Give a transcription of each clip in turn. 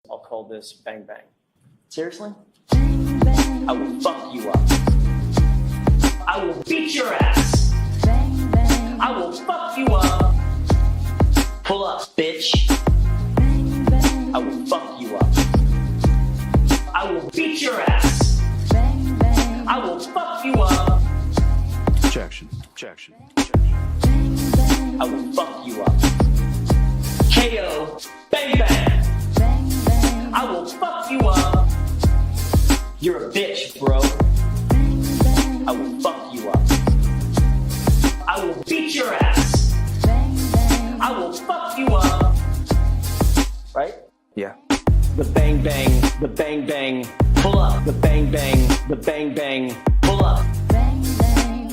I'll call this Bang Bang. Seriously? Bang, bang. I will fuck you up. I will beat your ass. Bang, bang. I will fuck you up. Pull up, bitch. Bang, bang. I will fuck you up. I will beat your ass. Bang, bang. I will fuck you up. Objection. Objection. Bang, bang. I will fuck you up. KO. Bang bang. Bang, bang. I will fuck you up. You're a bitch, bro. Bang, bang. I will fuck you up. I will beat your ass. Bang, bang. I will fuck you up. Right? Yeah. The bang bang, the bang bang. Pull up. The bang bang, the bang bang. Pull up. Bang, bang.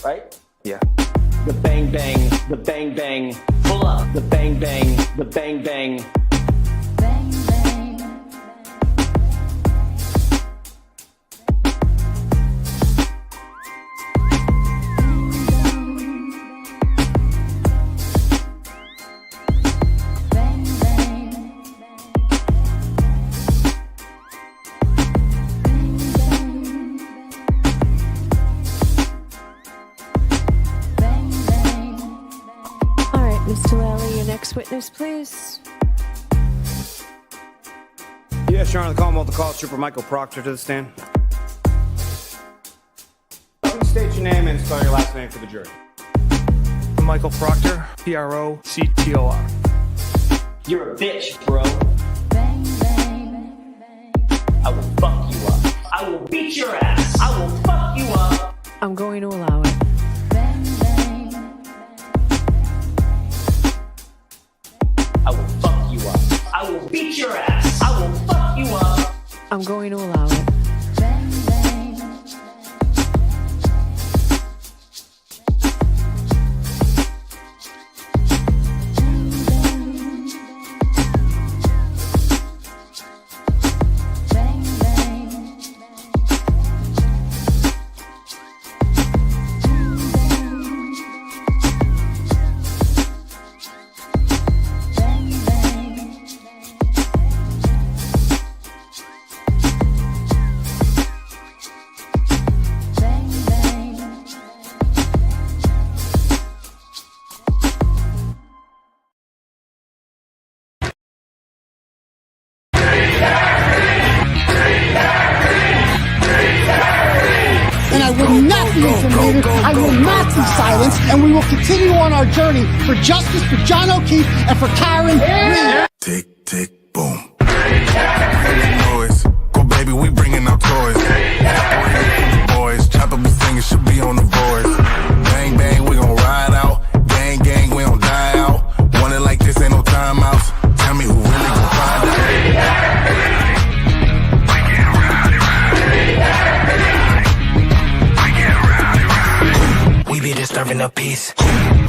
Right? Yeah. The bang bang, the bang bang. Pull up. The bang bang, the bang bang. Bang, bang. Bang, bang. Bang, bang. All right, Mr. Lally, your next witness, please. Yes, Your Honor, the Commonwealth calls Trooper Michael Proctor to the stand. State your name and spell your last name for the jury. Michael Proctor, Proctor. You're a bitch, bro. Bang, bang. I will fuck you up. I will beat your ass. I will fuck you up. I'm going to allow it. Bang, bang. I will fuck you up. I will beat your ass. I will fuck you up. I'm going to allow it. Bang, bang. Bang, bang. Bang, bang. Bang, bang. And I will not be intimidated. I will not be silenced. And we will continue on our journey for justice for John O'Keefe and for Karen Reed. Tick, tick, boom. Boys, go baby, we bringing out toys. Boys, chopper be singing, should be on the voice. Bang, bang, we gon' ride out. Gang, gang, we don't die out. Want it like this, ain't no timeouts. Tell me who really gon' find out. We be disturbing the peace,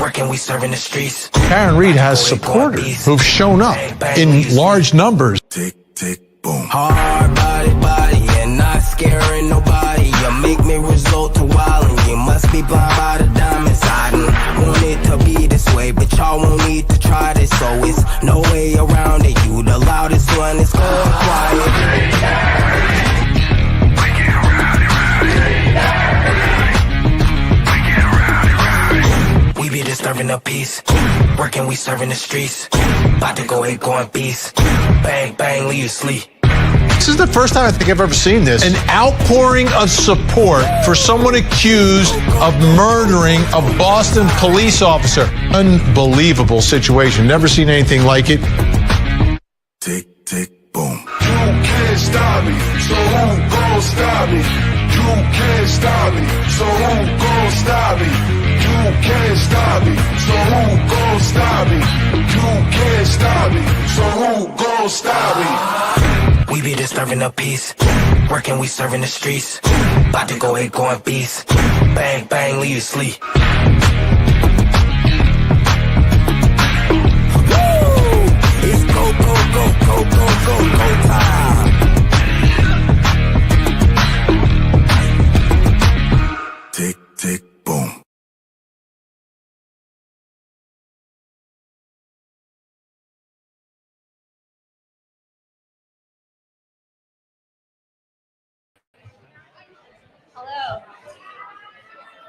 working, we serving the streets. Karen Reed has supporters who've shown up in large numbers. Tick, tick, boom. Hard body, and not scaring nobody. You make me resort to wildin'. You must be blind by the diamonds. I didn't want it to be this way, but y'all won't need to try this, so it's no way around it. You the loudest one, it's going quiet. We be disturbing the peace, working, we serving the streets. About to go ahead, going beast. Bang, bang, leave you sleep. This is the first time I think I've ever seen this. An outpouring of support for someone accused of murdering a Boston police officer. Unbelievable situation. Never seen anything like it. Tick, tick, boom. You can't stop me, so who gon' stop me? You can't stop me, so who gon' stop me? You can't stop me, so who gon' stop me? You can't stop me, so who gon' stop me? We be disturbing the peace, working, we serving the streets. About to go ahead, going beast. Bang, bang, leave you sleep. It's go, go, go, go, go, go, go time. Tick, tick, boom.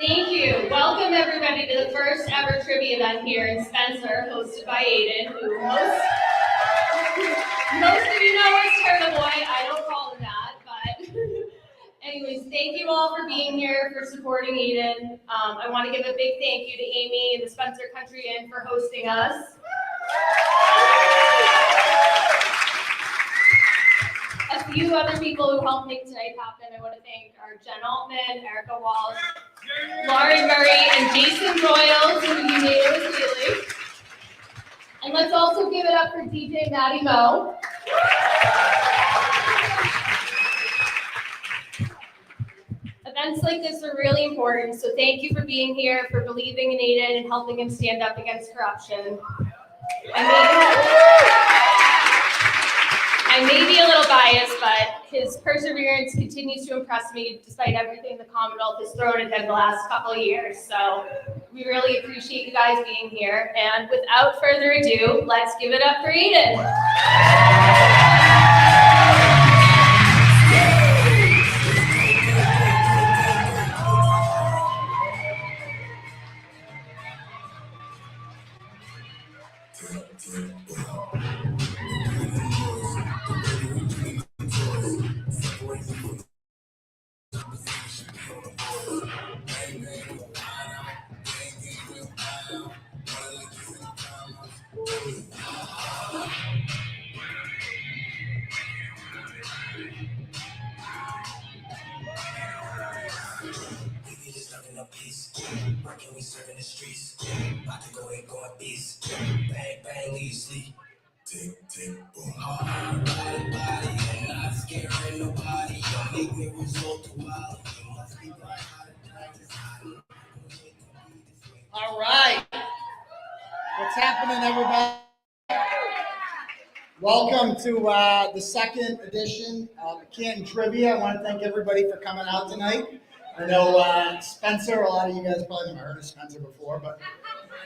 Thank you. Welcome everybody to the first ever trivia event here in Spencer, hosted by Aidan, who most of you know as Turtleboy. I don't call him that, but anyways, thank you all for being here, for supporting Aidan. I want to give a big thank you to Amy and the Spencer Country Inn for hosting us. A few other people who helped make tonight happen. I want to thank our Jen Altman, Erica Walsh, Lauren Murray, and Jason Royals, who you made it with Wheelie. And let's also give it up for DJ Maddie Mo. Events like this are really important, so thank you for being here, for believing in Aidan and helping him stand up against corruption. I may be a little biased, but his perseverance continues to impress me despite everything the Commonwealth has thrown at him the last couple of years. So we really appreciate you guys being here. And without further ado, let's give it up for Aidan. All right. What's happening, everybody? Welcome to the second edition of Canton Trivia. I want to thank everybody for coming out tonight. I know Spencer, a lot of you guys probably haven't heard of Spencer before, but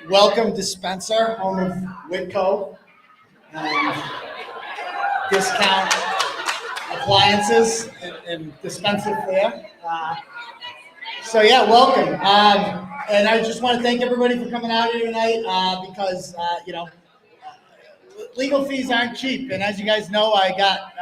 welcome to Spencer, home of Whitco and Discount Appliances and Dispenser Fair. So yeah, welcome. And I just want to thank everybody for coming out here tonight because, legal fees aren't cheap. And as you guys know, I got,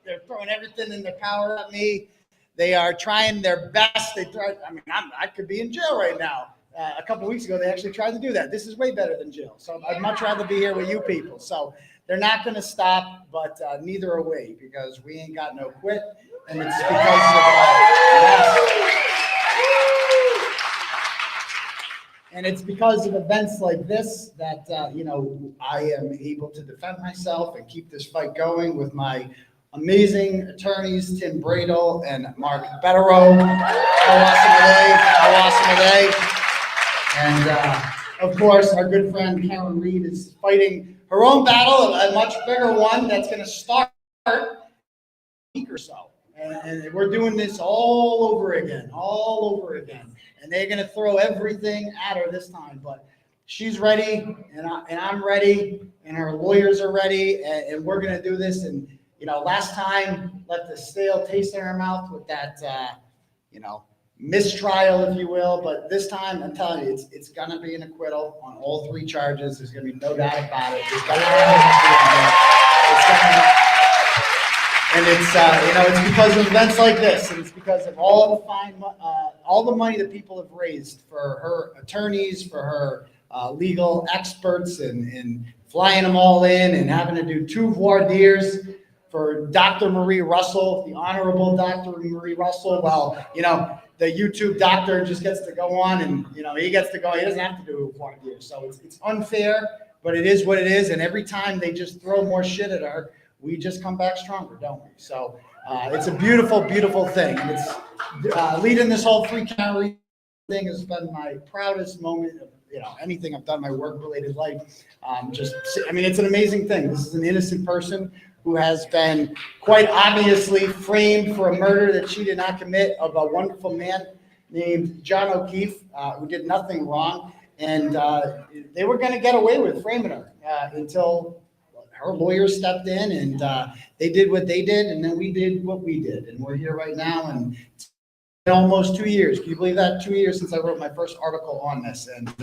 they're throwing everything in their power at me. They are trying their best. I could be in jail right now. A couple of weeks ago, they actually tried to do that. This is way better than jail. So I'd much rather be here with you people. So they're not going to stop, but neither are we, because we ain't got no quit. And it's because of events like this that, I am able to defend myself and keep this fight going with my amazing attorneys, Tim Bradle and Mark Betterow. How awesome are they? And of course, our good friend Karen Reed is fighting her own battle, a much bigger one that's going to start in a week or so. And we're doing this all over again. And they're going to throw everything at her this time. But she's ready, and I'm ready, and her lawyers are ready, and we're going to do this. And, last time left a stale taste in her mouth with that, mistrial, if you will. But this time, I'm telling you, it's going to be an acquittal on all three charges. There's going to be no doubt about it. And it's because of events like this, and it's because of all the money that people have raised for her attorneys, for her legal experts, and flying them all in, and having to do 2 voir dire for Dr. Marie Russell, the Honorable Dr. Marie Russell. Well, the YouTube doctor just gets to go on, and he gets to go. He doesn't have to do a voir dire. So it's unfair, but it is what it is. And every time they just throw more shit at her, we just come back stronger, don't we? So it's a beautiful, beautiful thing. And it's leading this whole free county thing has been my proudest moment of anything I've done in my work-related life. It's an amazing thing. This is an innocent person who has been quite obviously framed for a murder that she did not commit, of a wonderful man named John O'Keefe, who did nothing wrong. And they were going to get away with framing her until her lawyers stepped in, and they did what they did, and then we did what we did, and we're here right now. And almost 2 years. Can you believe that? 2 years since I wrote my first article on this. And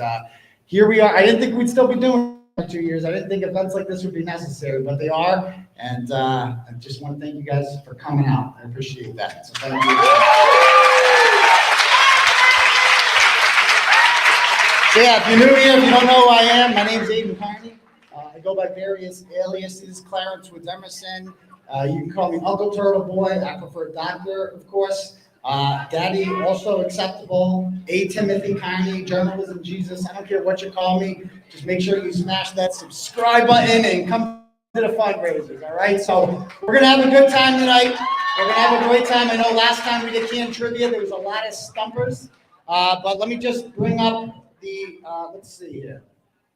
here we are. I didn't think we'd still be doing it for 2 years. I didn't think events like this would be necessary, but they are. And I just want to thank you guys for coming out. I appreciate that. So thank you. So yeah, if you're new here, if you don't know who I am, my name's Aidan Kearney. I go by various aliases, Clarence with Emerson. You can call me Uncle Turtleboy. I prefer Doctor, of course. Daddy, also acceptable. A. Timothy Kearney, Journalism Jesus. I don't care what you call me. Just make sure you smash that subscribe button and come to the fundraisers, all right? So we're going to have a good time tonight. We're going to have a great time. I know last time we did Canton Trivia, there was a lot of stumpers. But let me just bring up the, let's see here.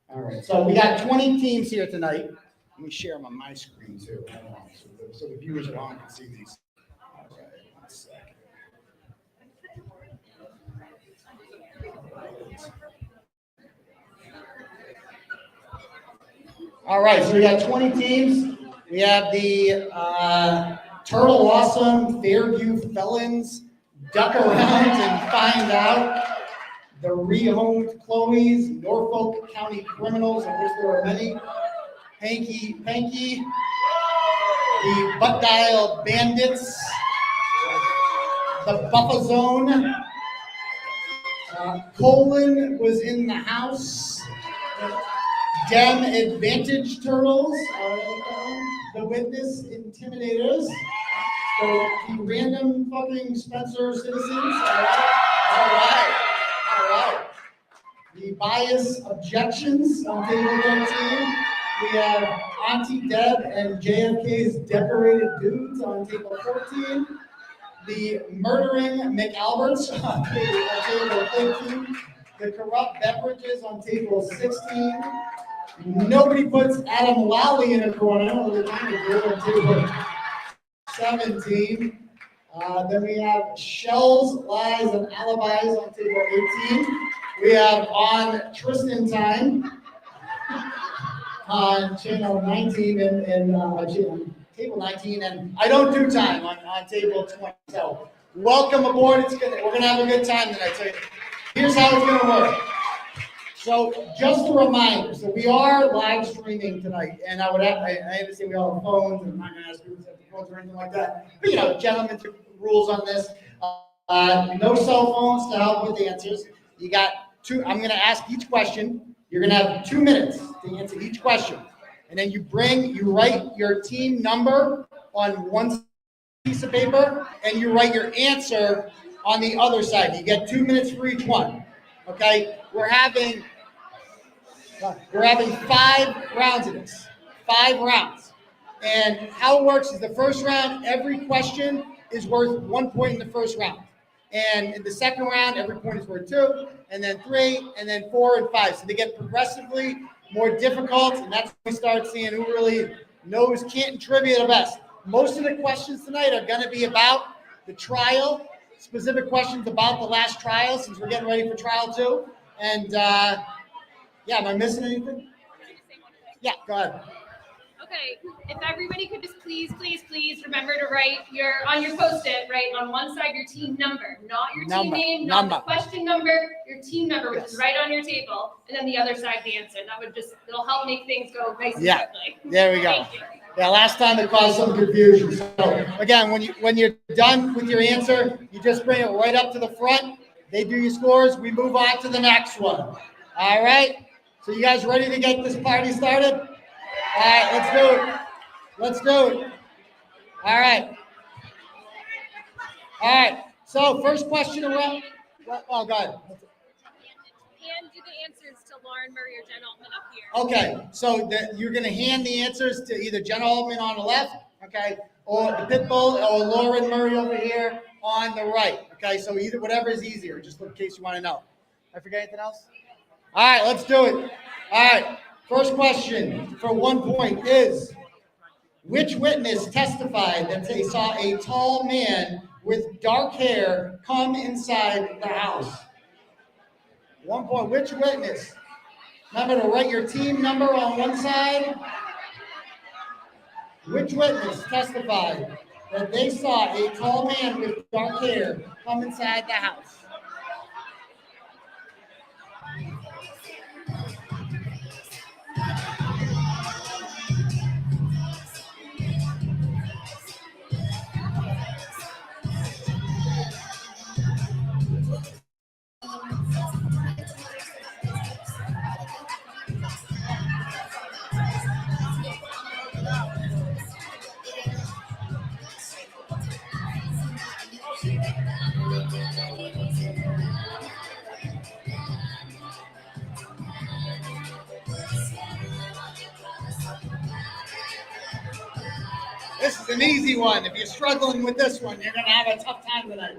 All right, so we got 20 teams here tonight. Let me share them on my screen too. So the viewers at home can see these. All right, 1 second. All right, so we got 20 teams. We have the Turtle Awesome, Fairview Felons, Duck Around and Find Out, the Rehomed Chloes, Norfolk County Criminals, of which there are many, Hanky Panky, the Butt Dial Bandits, the Buffer Zone, Colin was in the house, Dem Advantage Turtles, the Witness Intimidators, the Random Fucking Spencer Citizens, all right. The Bias Objections on table 13. We have Auntie Deb and JFK's Decorated Dudes on table 14. The Murdering McAlberts on table 15. The Corrupt Beverages on table 16. Nobody puts Adam Lally in a corner. We're kind of good on table 17. Then we have Shells, Lies, and Alibis on table 18. We have On Tristan Time on channel 19 and table 19, and I Don't Do Time on table 20. So welcome aboard. We're gonna have a good time tonight. So here's how it's gonna work. So just a reminder, so we are live streaming tonight, and I understand we all have phones, and I'm not gonna ask you to have phones or anything like that. But gentlemen's rules on this. No cell phones to help with the answers. You got two. I'm gonna ask each question. You're gonna have 2 minutes to answer each question, and then you write your team number on one piece of paper, and you write your answer on the other side. You get 2 minutes for each one. Okay, we're having 5 rounds of this. 5 rounds. And how it works is the first round, every question is worth 1 point in the first round. And in the second round, every point is worth 2, and then 3, and then 4 and 5. So they get progressively more difficult, and that's when we start seeing who really knows Canton Trivia the best. Most of the questions tonight are going to be about the trial, specific questions about the last trial, since we're getting ready for trial 2. And am I missing anything? Yeah, go ahead. Okay, if everybody could just please remember to write on your Post-it, write on one side your team number, not your team name, not the question number, your team number, which is right on your table, and then the other side the answer. It'll help make things go nice and quickly. There we go. Yeah, last time it caused some confusion. So again, when you're done with your answer, you just bring it right up to the front. They do your scores. We move on to the next one. All right. So you guys ready to get this party started? All right, let's do it. All right. So first question around. Oh, go ahead. And do the answers to Lauren Murray or Jen Altman up here. Okay, so you're going to hand the answers to either Jen Altman on the left, okay, or the Pitbull, or Lauren Murray over here on the right. Okay, so either whatever is easier, just in case you want to know. I forget anything else? All right, let's do it. All right, first question for 1 point is, which witness testified that they saw a tall man with dark hair come inside the house? 1 point. Which witness? Remember to write your team number on one side. Which witness testified that they saw a tall man with dark hair come inside the house? This is an easy one. If you're struggling with this one, you're going to have a tough time tonight.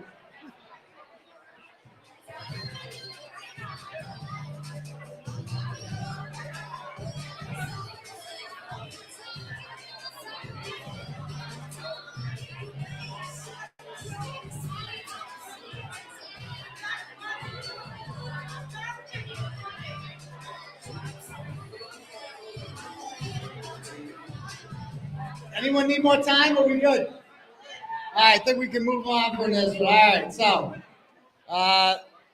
Anyone need more time, or are we good? All right, I think we can move on from this. All right, so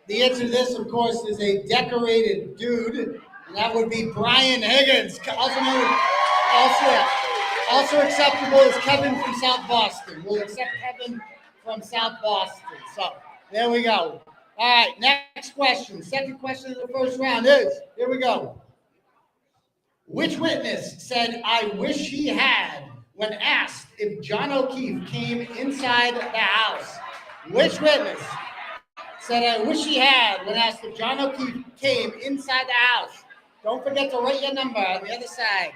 the answer to this, of course, is a decorated dude, and that would be Brian Higgins, also acceptable as Kevin from South Boston. We'll accept Kevin from South Boston. So there we go. All right, next question. Second question of the first round is, here we go. Which witness said, "I wish he had," when asked if John O'Keefe came inside the house? Which witness said, "I wish he had," when asked if John O'Keefe came inside the house? Don't forget to write your number on the other side.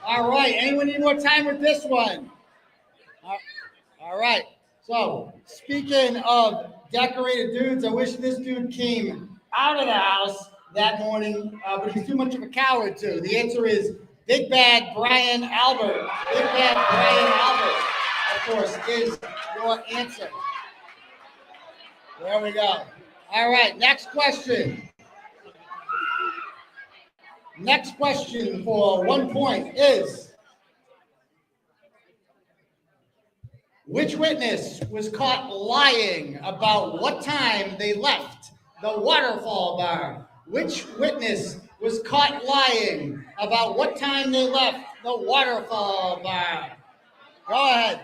All right, anyone need more time with this one? All right, so speaking of decorated dudes, I wish this dude came out of the house that morning, but he's too much of a coward too. The answer is Big Bad Brian Albert. Big Bad Brian Albert, of course, is your answer. There we go. All right, next question. Next question for 1 point is, which witness was caught lying about what time they left the waterfall bar? Which witness was caught lying about what time they left the waterfall bar? Go ahead.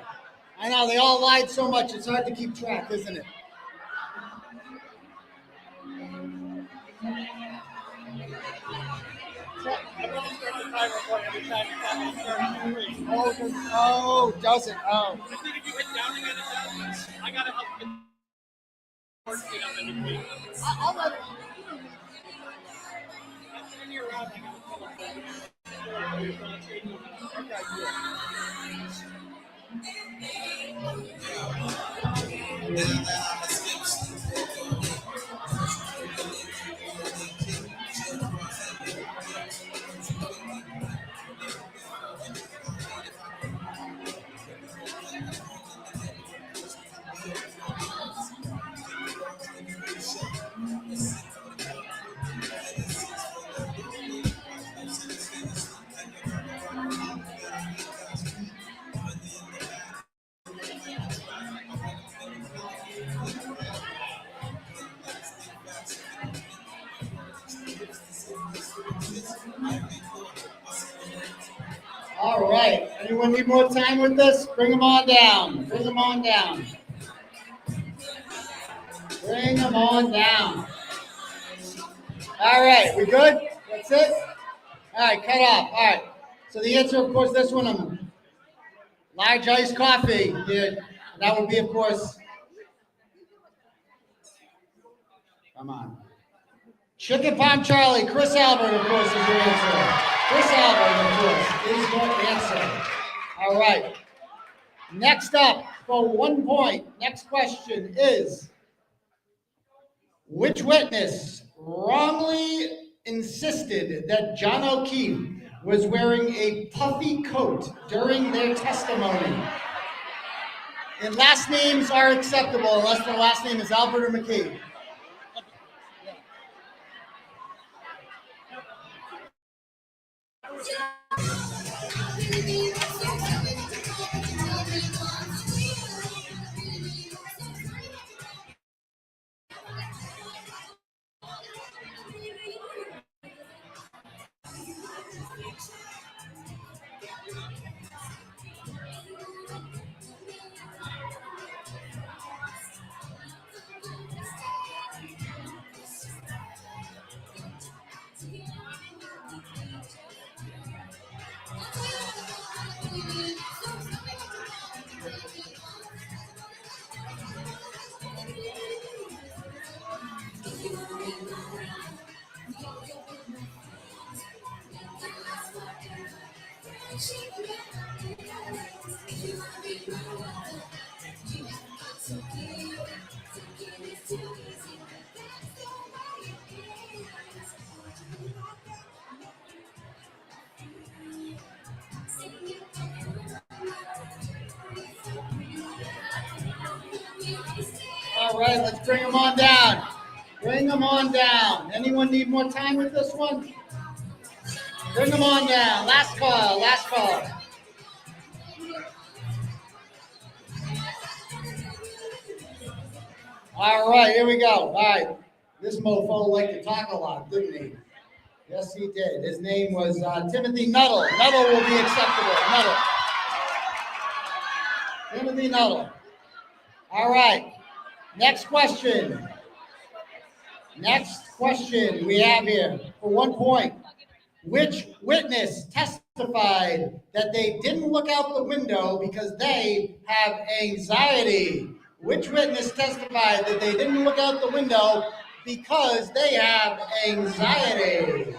I know they all lied so much, it's hard to keep track, isn't it? Oh, doesn't. Oh. I think if you hit down again, it does. I gotta help get speed up in between. I'll let it. That's in your round. I right. Anyone need more time with this? Bring them on down. Bring them on down. Bring them on down. All right, we good? That's it? All right, cut off. All right. So the answer, of course, this one, large iced coffee. Yeah, that would be, of course, come on. Chicken Palm Charlie, Chris Albert, of course, is your answer. Chris Albert, of course, is your answer. All right. Next up, for 1 point, next question is, which witness wrongly insisted that John O'Keefe was wearing a puffy coat during their testimony? And last names are acceptable unless the last name is Albert or McCabe. All right, let's bring them on down. Bring them on down. Anyone need more time with this one? Bring them on down. Last call, last call. All right, here we go. All right, this mofo liked to talk a lot, didn't he? Yes, he did. His name was Timothy Nuttall. Nuttall will be acceptable. Nuttall. Timothy Nuttall. All right. Next question. Next question we have here for 1 point. Which witness testified that they didn't look out the window because they have anxiety? Which witness testified that they didn't look out the window because they have anxiety?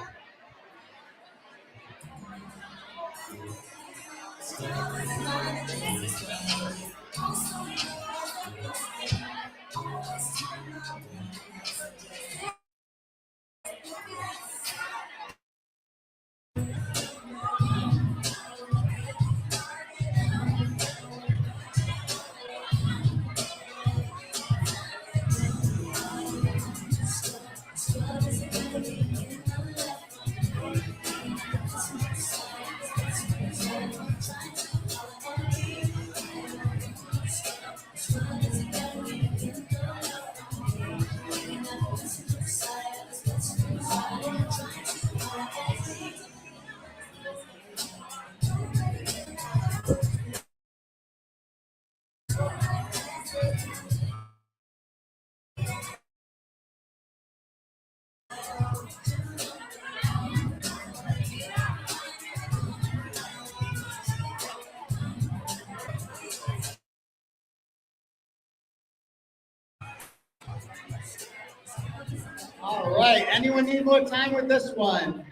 All right, anyone need more time with this one?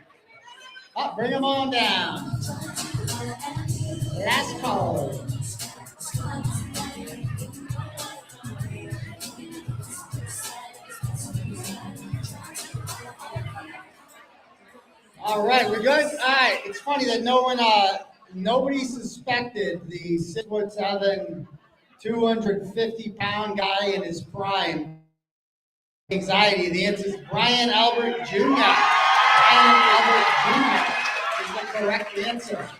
Oh, bring them on down. Last call. All right, we're good. All right, it's funny that nobody suspected the 6'7", 250-pound guy in his prime anxiety. The answer is Brian Albert Jr. Brian Albert Jr. is the correct answer.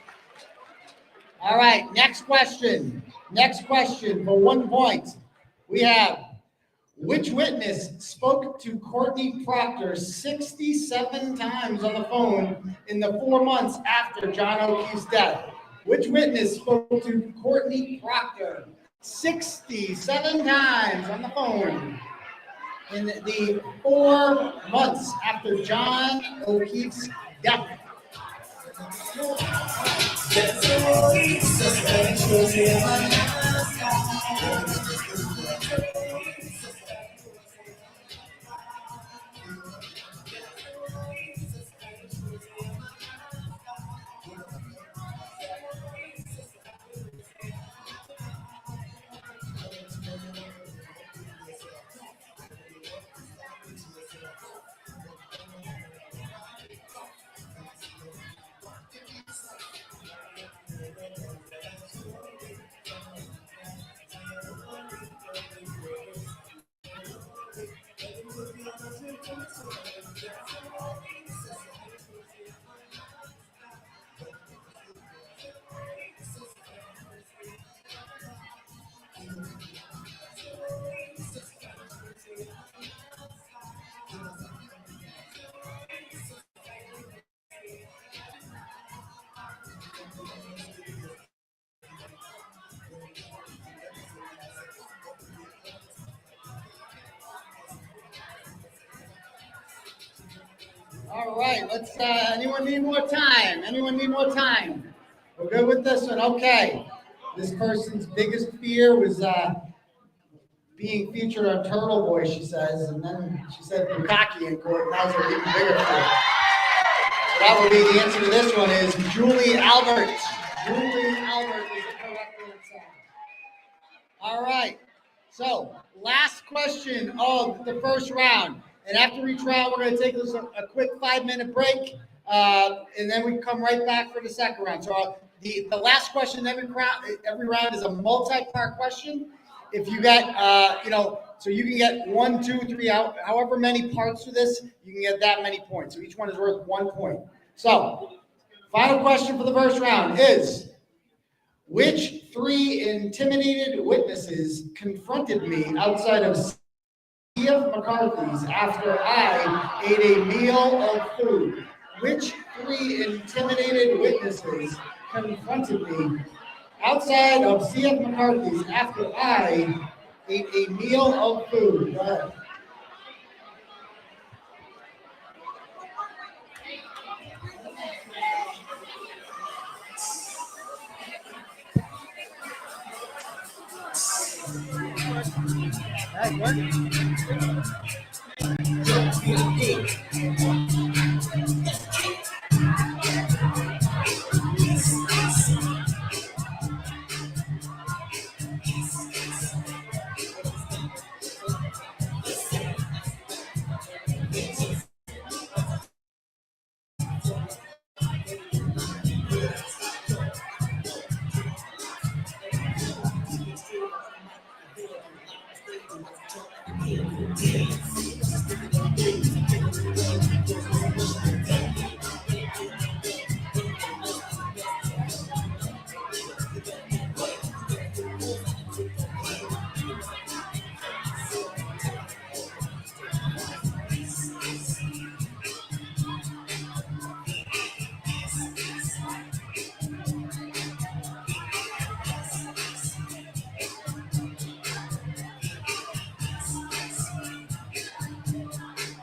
All right, next question. Next question for 1 point. We have, which witness spoke to Courtney Proctor 67 times on the phone in the 4 months after John O'Keefe's death? Which witness spoke to Courtney Proctor 67 times on the phone in the 4 months after John O'Keefe's death? All right, let's, anyone need more time? Anyone need more time? We're good with this one? Okay. This person's biggest fear was being featured on Turtleboy, she says, and then she said Bukaki in court. That was her even bigger fear. So that would be the answer to this one is Julie Albert. Julie Albert is the correct answer. All right, so last question of the first round. And after each round, we're going to take a quick 5-minute break, and then we come right back for the second round. So the last question every round is a multi-part question. If you get, so you can get 1, 2, 3, however many parts to this, you can get that many points. So each one is worth 1 point. So final question for the first round is, which 3 intimidated witnesses confronted me outside of McCarthy's after I ate a meal of food? Which 3 intimidated witnesses confronted me outside of C.F. McCarthy's after I ate a meal of food? Go ahead. Hey, what?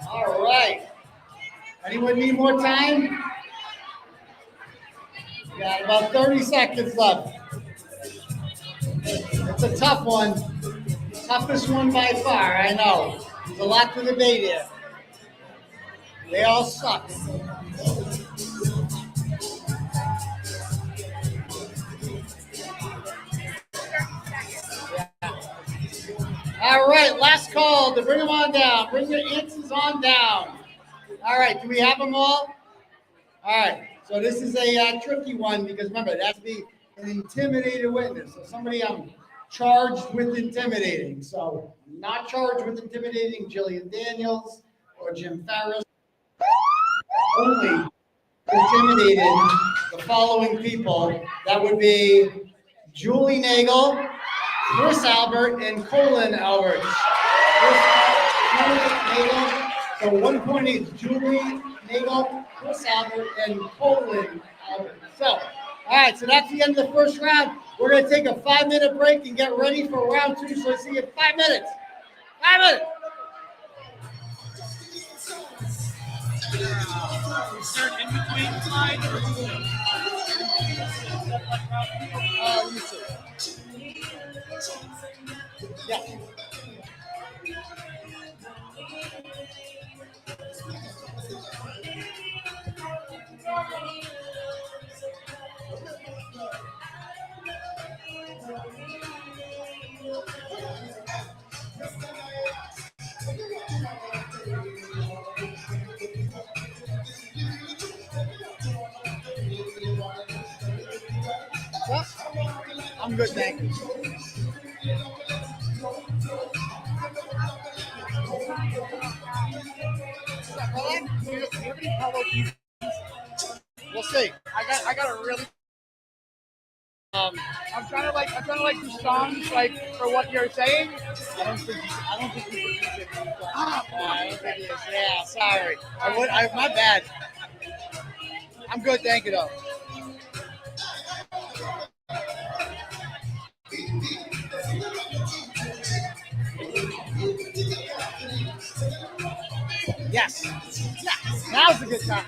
All right. Anyone need more time? We got about 30 seconds left. It's a tough one. Toughest one by far, I know. There's a lot to debate here. They all suck. All right, last call to bring them on down. Bring your answers on down. All right, do we have them all? All right, so this is a tricky one because remember, it has to be an intimidated witness. So somebody I'm charged with intimidating. So I'm not charged with intimidating Jillian Daniels or Jim Ferris. Only intimidated the following people. That would be Julie Nagel, Chris Albert, and Colin Albert. Nagel. So 1 point is Julie Nagel, Chris Albert, and Colin Albert. So All right, so that's the end of the first round. We're going to take a 5-minute break and get ready for round 2. So let's see you in 5 minutes. 5 minutes. In between slide. Let me see. Yeah. Well, I'm good, thank you. We'll see. I got a really. I'm trying to like do songs like for what you're saying. I don't think you can it. I don't think he is. Yeah, sorry. My bad. I'm good, thank you though. Yes. Now's a good time.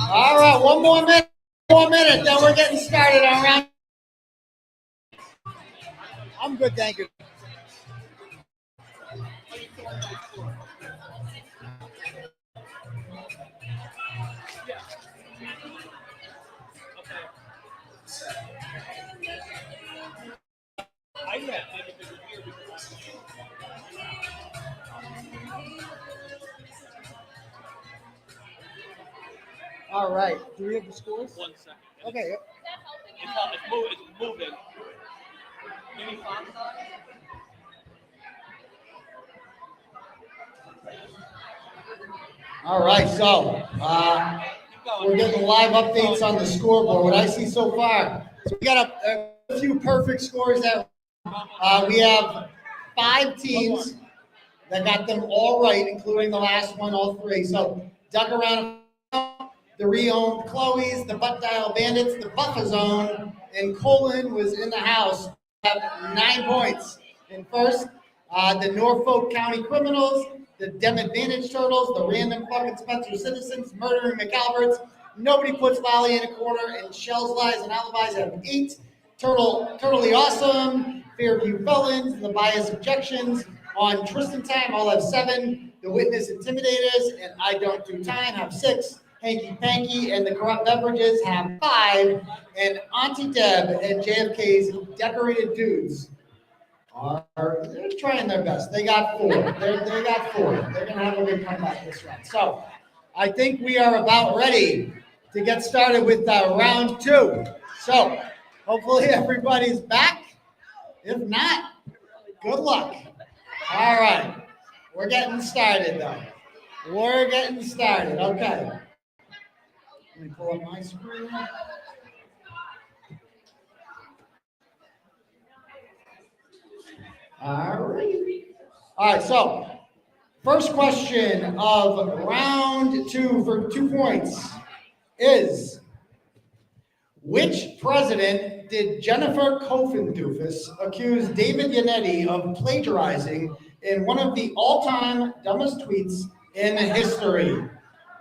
All right, one more minute, then we're getting started on round. I'm good, thank you. All right, do we have the scores? 1 second. Okay. It's moving. Any font size? All right, so we're getting live updates on the scoreboard. What I see so far, so we got a few perfect scores that we have 5 teams that got them all right, including the last one, all 3. So duck around the reowned Chloe's, the Butt Dial Bandits, the Buffa Zone, and Colin was in the house. Have 9 points. And first, the Norfolk County Criminals, the Dem Advantage Turtles, the Random Fucking Spencer Citizens, Murdering McAlberts, Nobody Puts Lolly in a Corner, and Shells, Lies, and Alibis have 8. Totally Awesome, Fairview Felons, the Bias Objections, on Tristan Time, all have 7. The Witness Intimidators and I Don't Do Time have 6. Hanky Panky and the Corrupt Beverages have 5. And Auntie Deb and JFK's Decorated Dudes they're trying their best. They got 4. They got 4. They're going to have a big comeback this round. So I think we are about ready to get started with round 2. So hopefully everybody's back. If not, good luck. All right. We're getting started, though. We're getting started. Okay. Let me pull up my screen. All right, so first question of round 2 for 2 points is, which president did Jennifer Kofendoofus accuse David Yannetti of plagiarizing in one of the all-time dumbest tweets in history?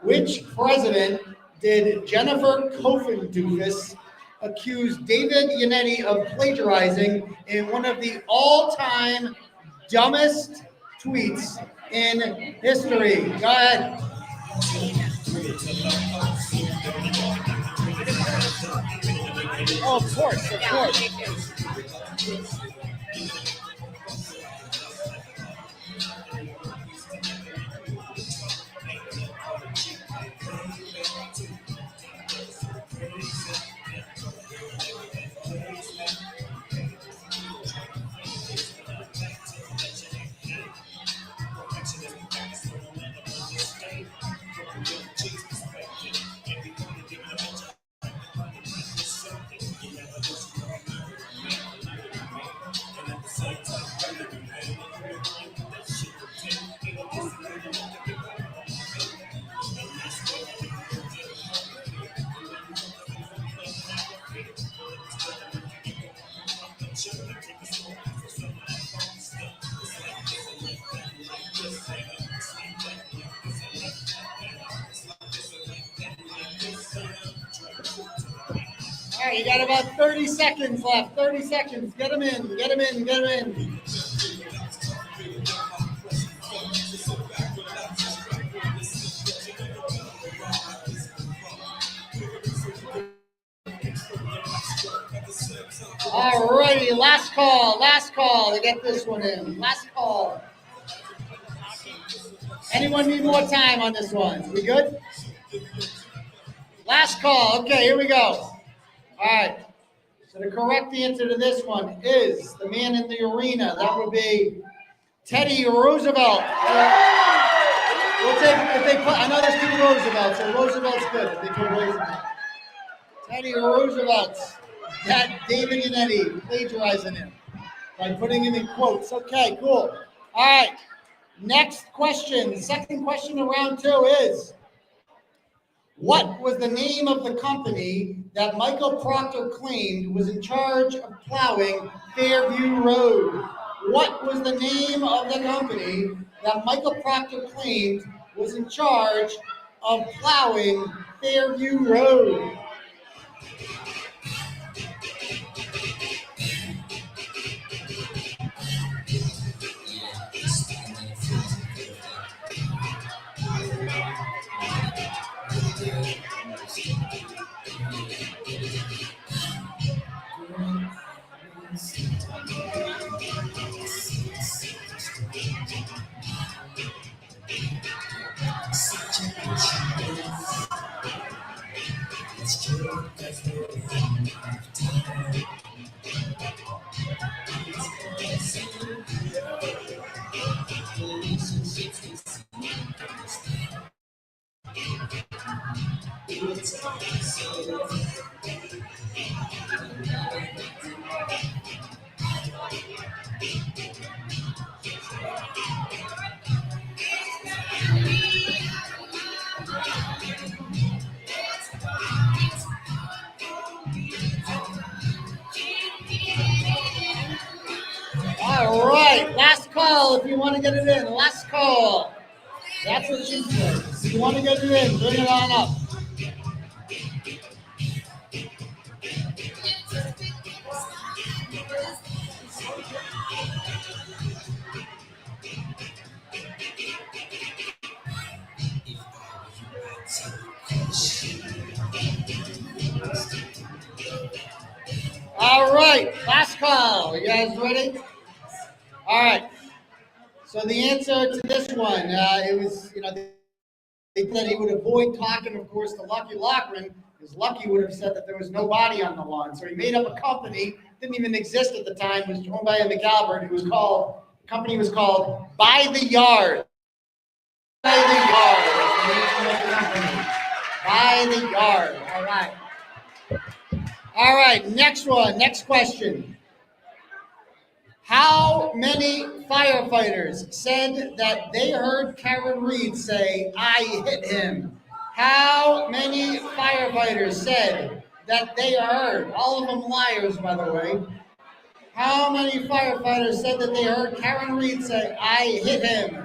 Which president did Jennifer Kofendoofus accuse David Yannetti of plagiarizing in one of the all-time dumbest tweets in history? Go ahead. Oh, of course, of course. All right, you got about 30 seconds left. 30 seconds. Get them in. Get them in. Get them in. All righty, last call to get this one in. Last call. Anyone need more time on this one? We good? Last call. Okay, here we go. All right. So the correct answer to this one is the man in the arena. That would be Teddy Roosevelt. We'll take if they put. I know there's 2 Roosevelts, so Roosevelt's good. If they put Roosevelt. Teddy Roosevelt. That David Yannetti plagiarizing him by putting him in quotes. Okay, cool. All right. Next question. Second question of round 2 is, what was the name of the company that Michael Proctor claimed was in charge of plowing Fairview Road? What was the name of the company that Michael Proctor claimed was in charge of plowing Fairview Road? All right, last call if you want to get it in. Last call. That's what she said. If you want to get it in, bring it on up. All right, last call. You guys ready? All right. So the answer to this one, it was, they said he would avoid talking, of course, to Lucky Lochran, because Lucky would have said that there was no body on the lawn. So he made up a company, didn't even exist at the time, it was owned by a McAlbert. The company was called By the Yard. By the Yard. That's the name of the company. By the Yard. All right. All right, next one, next question. How many firefighters said that they heard Karen Reed say, "I hit him"? How many firefighters said that they heard, all of them liars, by the way. How many firefighters said that they heard Karen Reed say, "I hit him"?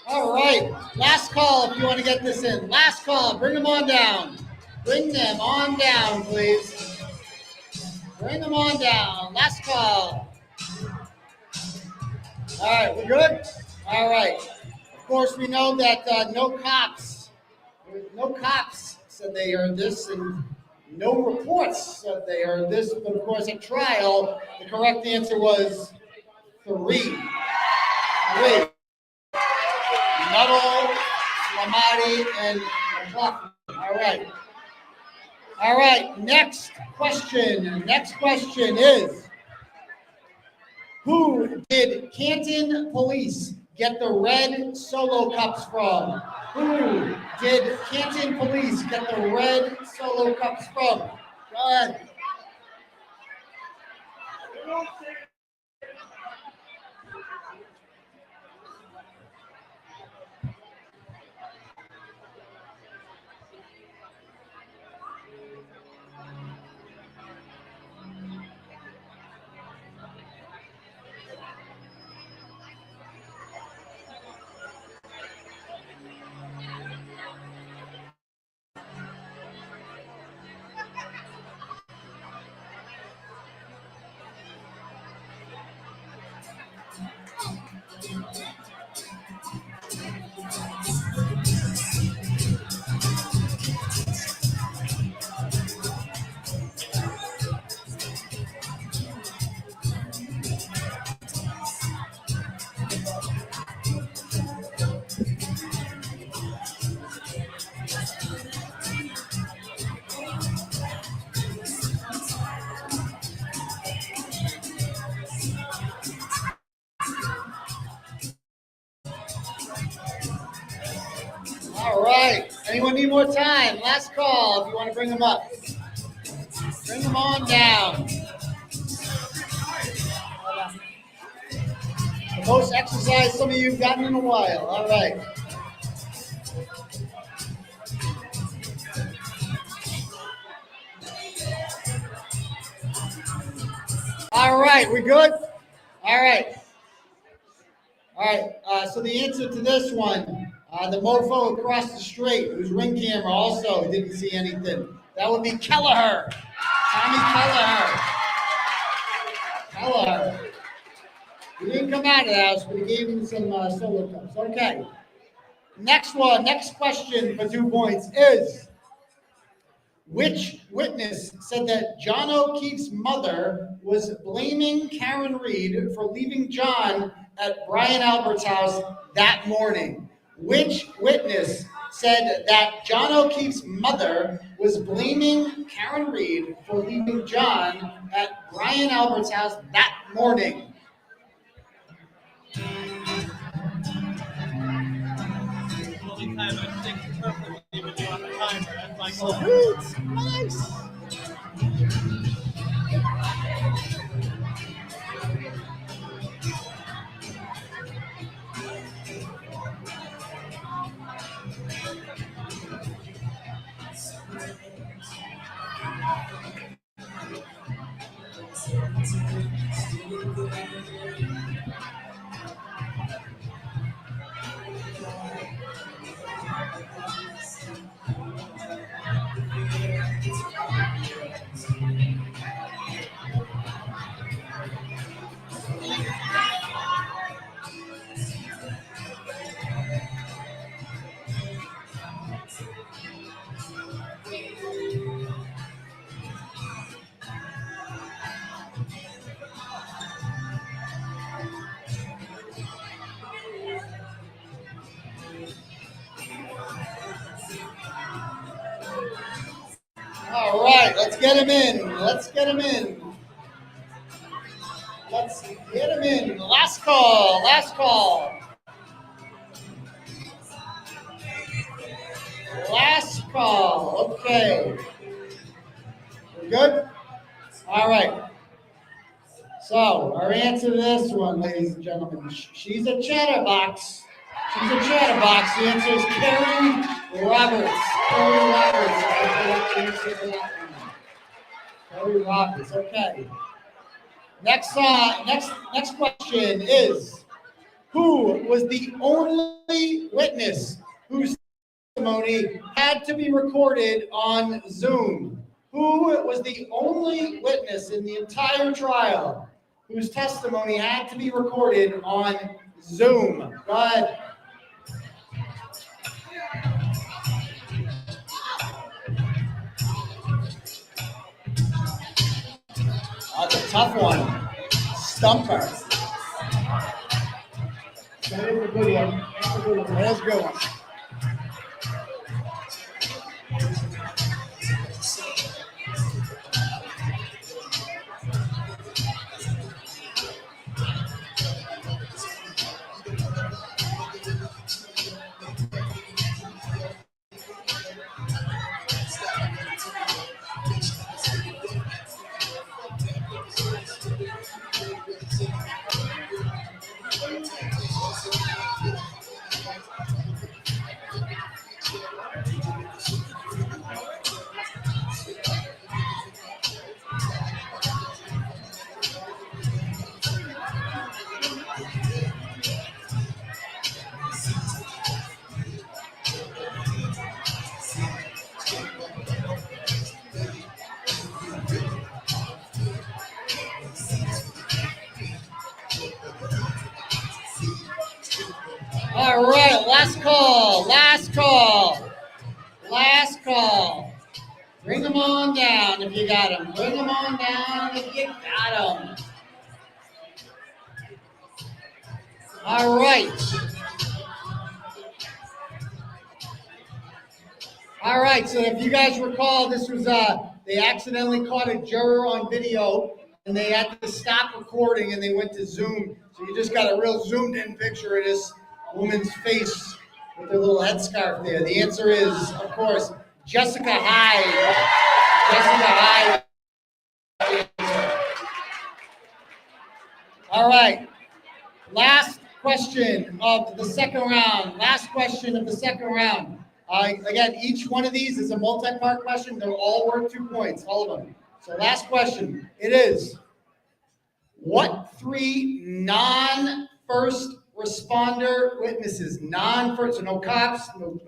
All right, last call if you want to get this in. Last call, bring them on down. Bring them on down, please. Bring them on down. Last call. All right, we're good? All right. Of course, we know that no cops said they heard this, and no reports said they heard this. But of course, at trial, the correct answer was 3. 3. Nuttall, Lamati, and McLaughlin. All right. All right. Next question. Next question is, who did Canton police get the red Solo cups from? Who did Canton police get the red Solo cups from? Go ahead. All right. Anyone need more time? Last call if you want to bring them up. Bring them on down. The most exercise some of you have gotten in a while. All right. All right. We good? All right. All right. So the answer to this one, the mofo across the street, whose ring camera also didn't see anything. That would be Kelleher. Tommy Kelleher. Kelleher. He didn't come out of the house, but he gave him some Solo cups. Okay. Next one, next question for 2 points is, Which witness said that John O'Keefe's mother was blaming Karen Reed for leaving John at Brian Albert's house that morning? Which witness said that John O'Keefe's mother was blaming Karen Reed for leaving John at Brian Albert's house that morning? Only time I stick perfectly when you're on the timer. That's my goal. Sweet, nice. All right, let's get him in. Let's get him in. Let's get him in. Last call. Last call. Last call. Okay. We're good? All right. So, our answer to this one, ladies and gentlemen, she's a chatterbox. She's a chatterbox. The answer is Karen Roberts. Karen Roberts. Karen Roberts. Okay. Next question is, who was the only witness whose testimony had to be recorded on Zoom? Who was the only witness in the entire trial whose testimony had to be recorded on Zoom? Go ahead. That's a tough one. Stumper. That is a good one. That's a good one. That is a good one. All right, last call, last call, last call. Bring them on down if you got them. Bring them on down if you got them. All right. All right, so if you guys recall, this was, they accidentally caught a juror on video and they had to stop recording and they went to Zoom. So you just got a real zoomed in picture of this woman's face with her little headscarf there. The answer is, of course, Jessica Hyde. Jessica Hyde. All right. Last question of the second round. Last question of the second round. Again, each one of these is a multi-part question. They're all worth 2 points, all of them. So last question. It is, what three non-first responder witnesses, non-first, so no cops, no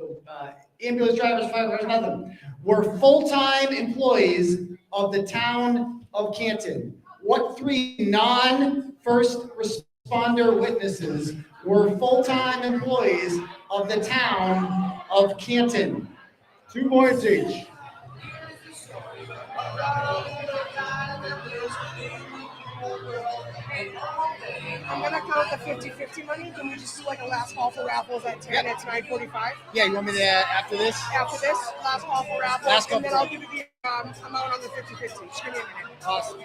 ambulance drivers, firefighters, nothing, were full-time employees of the town of Canton? What three non-first responder witnesses were full-time employees of the town of Canton? 2 points each. I'm gonna count the 50-50 money. Can we just do like a last call for raffles at 10? It's 9:45. Yeah, you want me to after this? After this, last call for raffles, Last call and then for- I'll give you the amount on the 50-50. Just give me a minute. Awesome.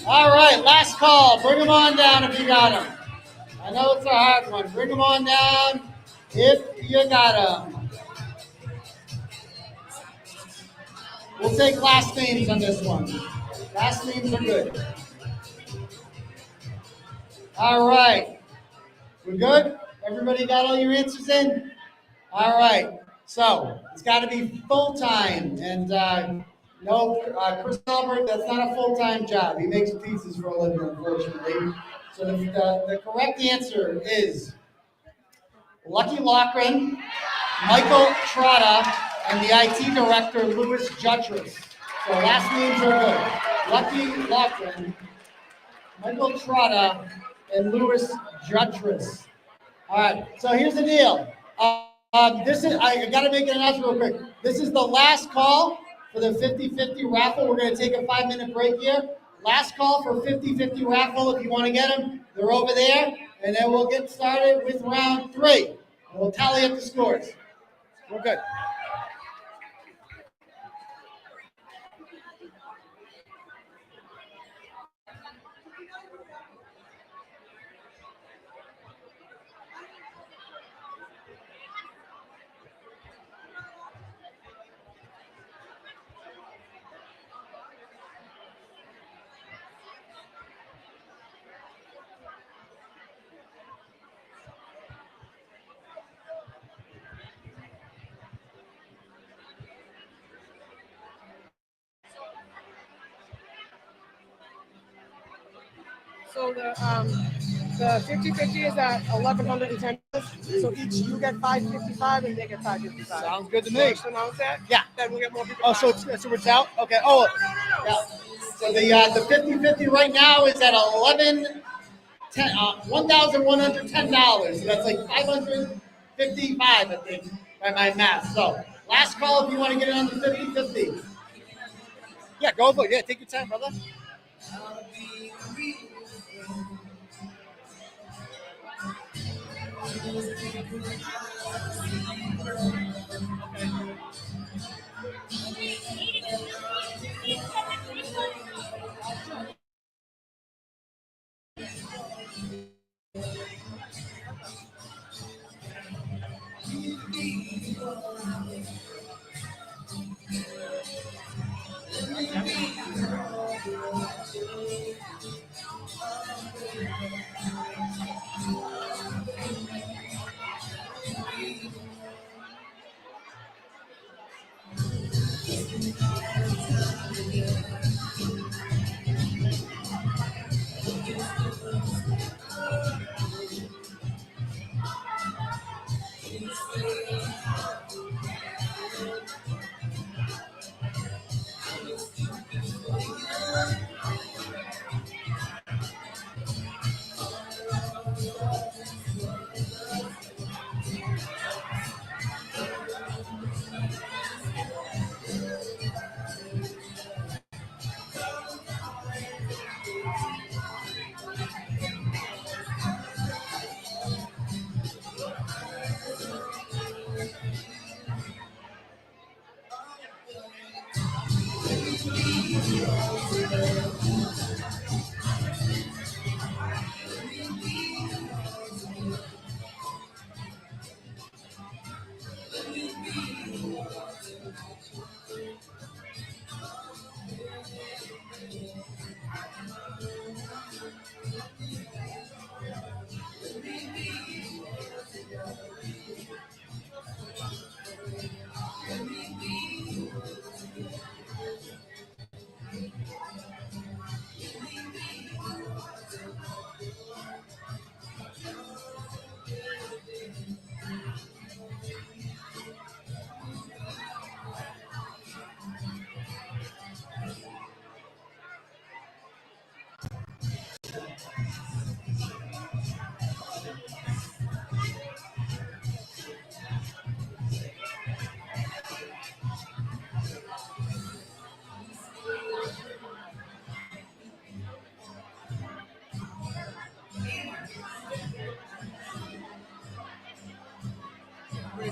All right, last call. Bring them on down if you got them. I know it's a hard one. Bring them on down if you got them. We'll take last names on this one. Last names are good. All right. We're good? Everybody got all your answers in? All right. So it's got to be full-time. And no, Chris Albert, that's not a full-time job. He makes pizzas for a living, unfortunately. So the correct answer is Lucky Loughran, Michael Trotta, and the IT director, Louis Jutras. So last names are good. Lucky Loughran, Michael Trotta, and Louis Jutras. All right, so here's the deal. This is, I got to make an announcement real quick. This is the last call for the 50-50 raffle. We're going to take a 5-minute break here. Last call for 50-50 raffle. If you want to get them, they're over there. And then we'll get started with round 3. And we'll tally up the scores. We're good. So the 50-50 is at $1,110. So each you get $555 and they get $555. Sounds good to me. So now that? Yeah. Then we'll get more people. Oh, so it's out? Okay. Oh, yeah. So the 50-50 right now is at $1,110. So that's like $555, I think, by my math. So last call if you want to get it on the 50-50. Yeah, go for it. Yeah, take your time, brother.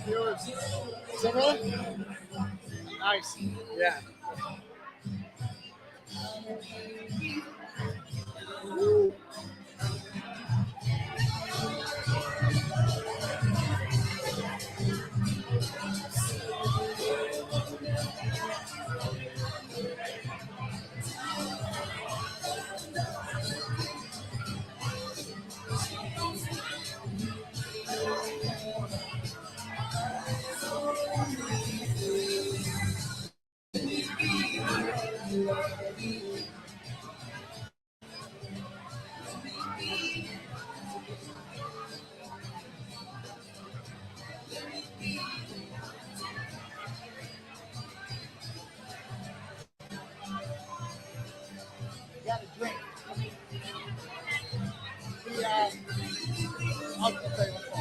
Viewers. Is that really? Nice. Yeah. Got a drink. I'll tell you one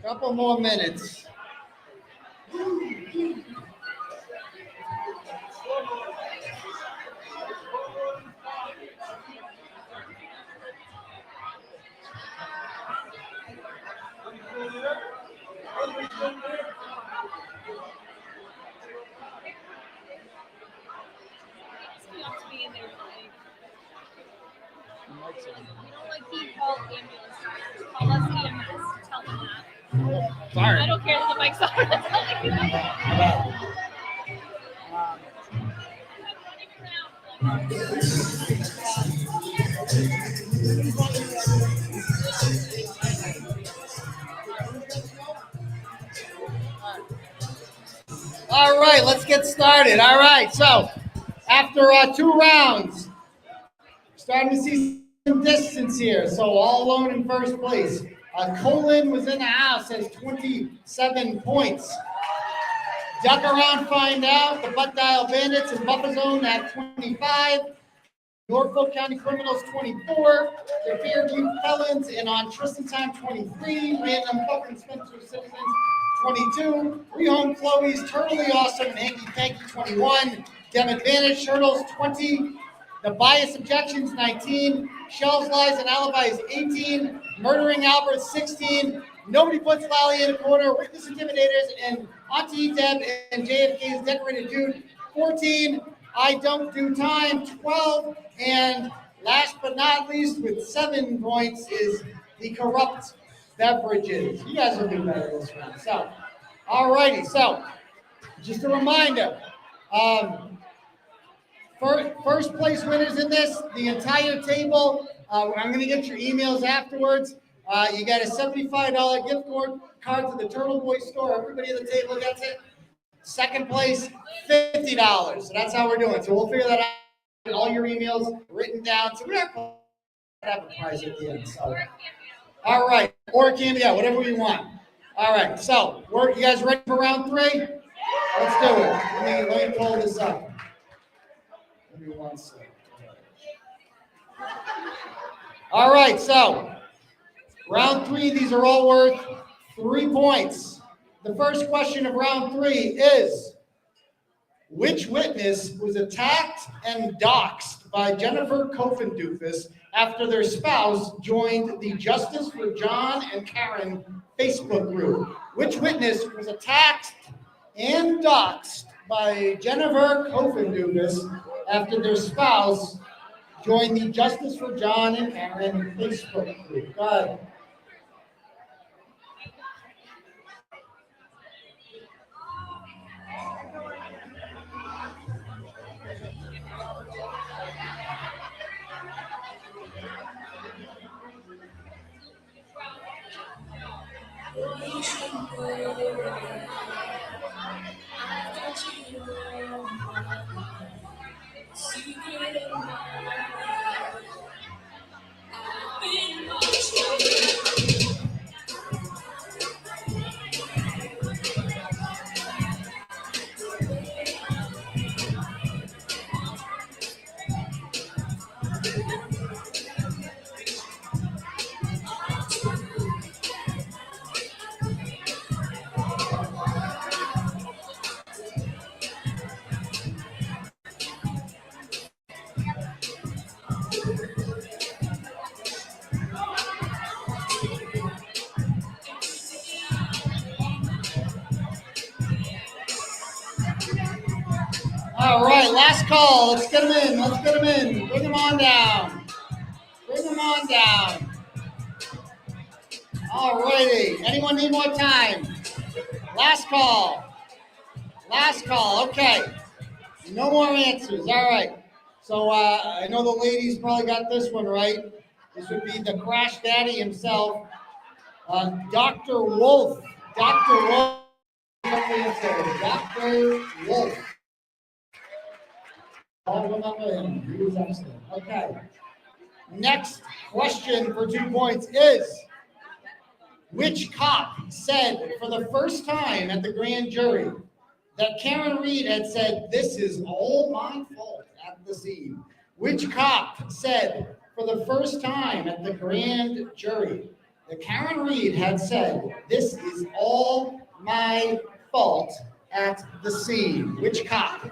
Couple more minutes. You have to be in there like. You know, like he called ambulance drivers. Call us EMS. Tell them that. Sorry. I don't care that the mic's on. I'm telling you that. All right, let's get started. All right, so after 2 rounds, starting to see some distance here. So all alone in first place. Colin was in the house, has 27 points. Duck around, find out. The Butt Dial Bandits and Buffer Zone at 25. Norfolk County Criminals 24. The Fairview Felons and on Tristan Time 23. Random Fucking Spencer Citizens 22. Rehome Chloe's Totally Awesome Hanky Panky 21. Dem Advantage Turtles 20. The Bias Objections 19. Shells, Lies, and Alibis 18. Murdering Albert 16. Nobody Puts Lally in a Corner. Witness Intimidators and Auntie Deb and JFK's Decorated Dude 14. I Don't Do Time 12. And last but not least with 7 points is the Corrupt Beverages. You guys will do better this round. So, all righty. So, just a reminder. First place winners in this, the entire table. I'm going to get your emails afterwards. You got a $75 gift card to the Turtleboy store. Everybody at the table gets it. Second place, $50. So that's how we're doing. So we'll figure that out. All your emails written down. So we're not going to have a prize at the end. So, all right. Or candy, yeah, whatever you want. All right. So, you guys ready for round 3? Let's do it. Let me pull this up. Give me 1 second. All right. So, round 3, these are all worth 3 points. The first question of round 3 is, which witness was attacked and doxxed by Jennifer Kofendoofus after their spouse joined the Justice for John and Karen Facebook group? Which witness was attacked and doxxed by Jennifer Kofendoofus after their spouse joined the Justice for John and Karen Facebook group? Go ahead. All right, last call. Let's get them in. Let's get them in. Bring them on down. Bring them on down. All righty. Anyone need more time? Last call. Last call. Okay. No more answers. All right. So I know the ladies probably got this one right. This would be the Crash Daddy himself, Dr. Wolf. Dr. Wolf. Dr. Wolf. All remember him. He was excellent. Okay. Next question for 2 points is, which cop said for the first time at the grand jury that Karen Reed had said, "This is all my fault" at the scene? Which cop said for the first time at the grand jury that Karen Reed had said, "This is all my fault" at the scene? Which cop?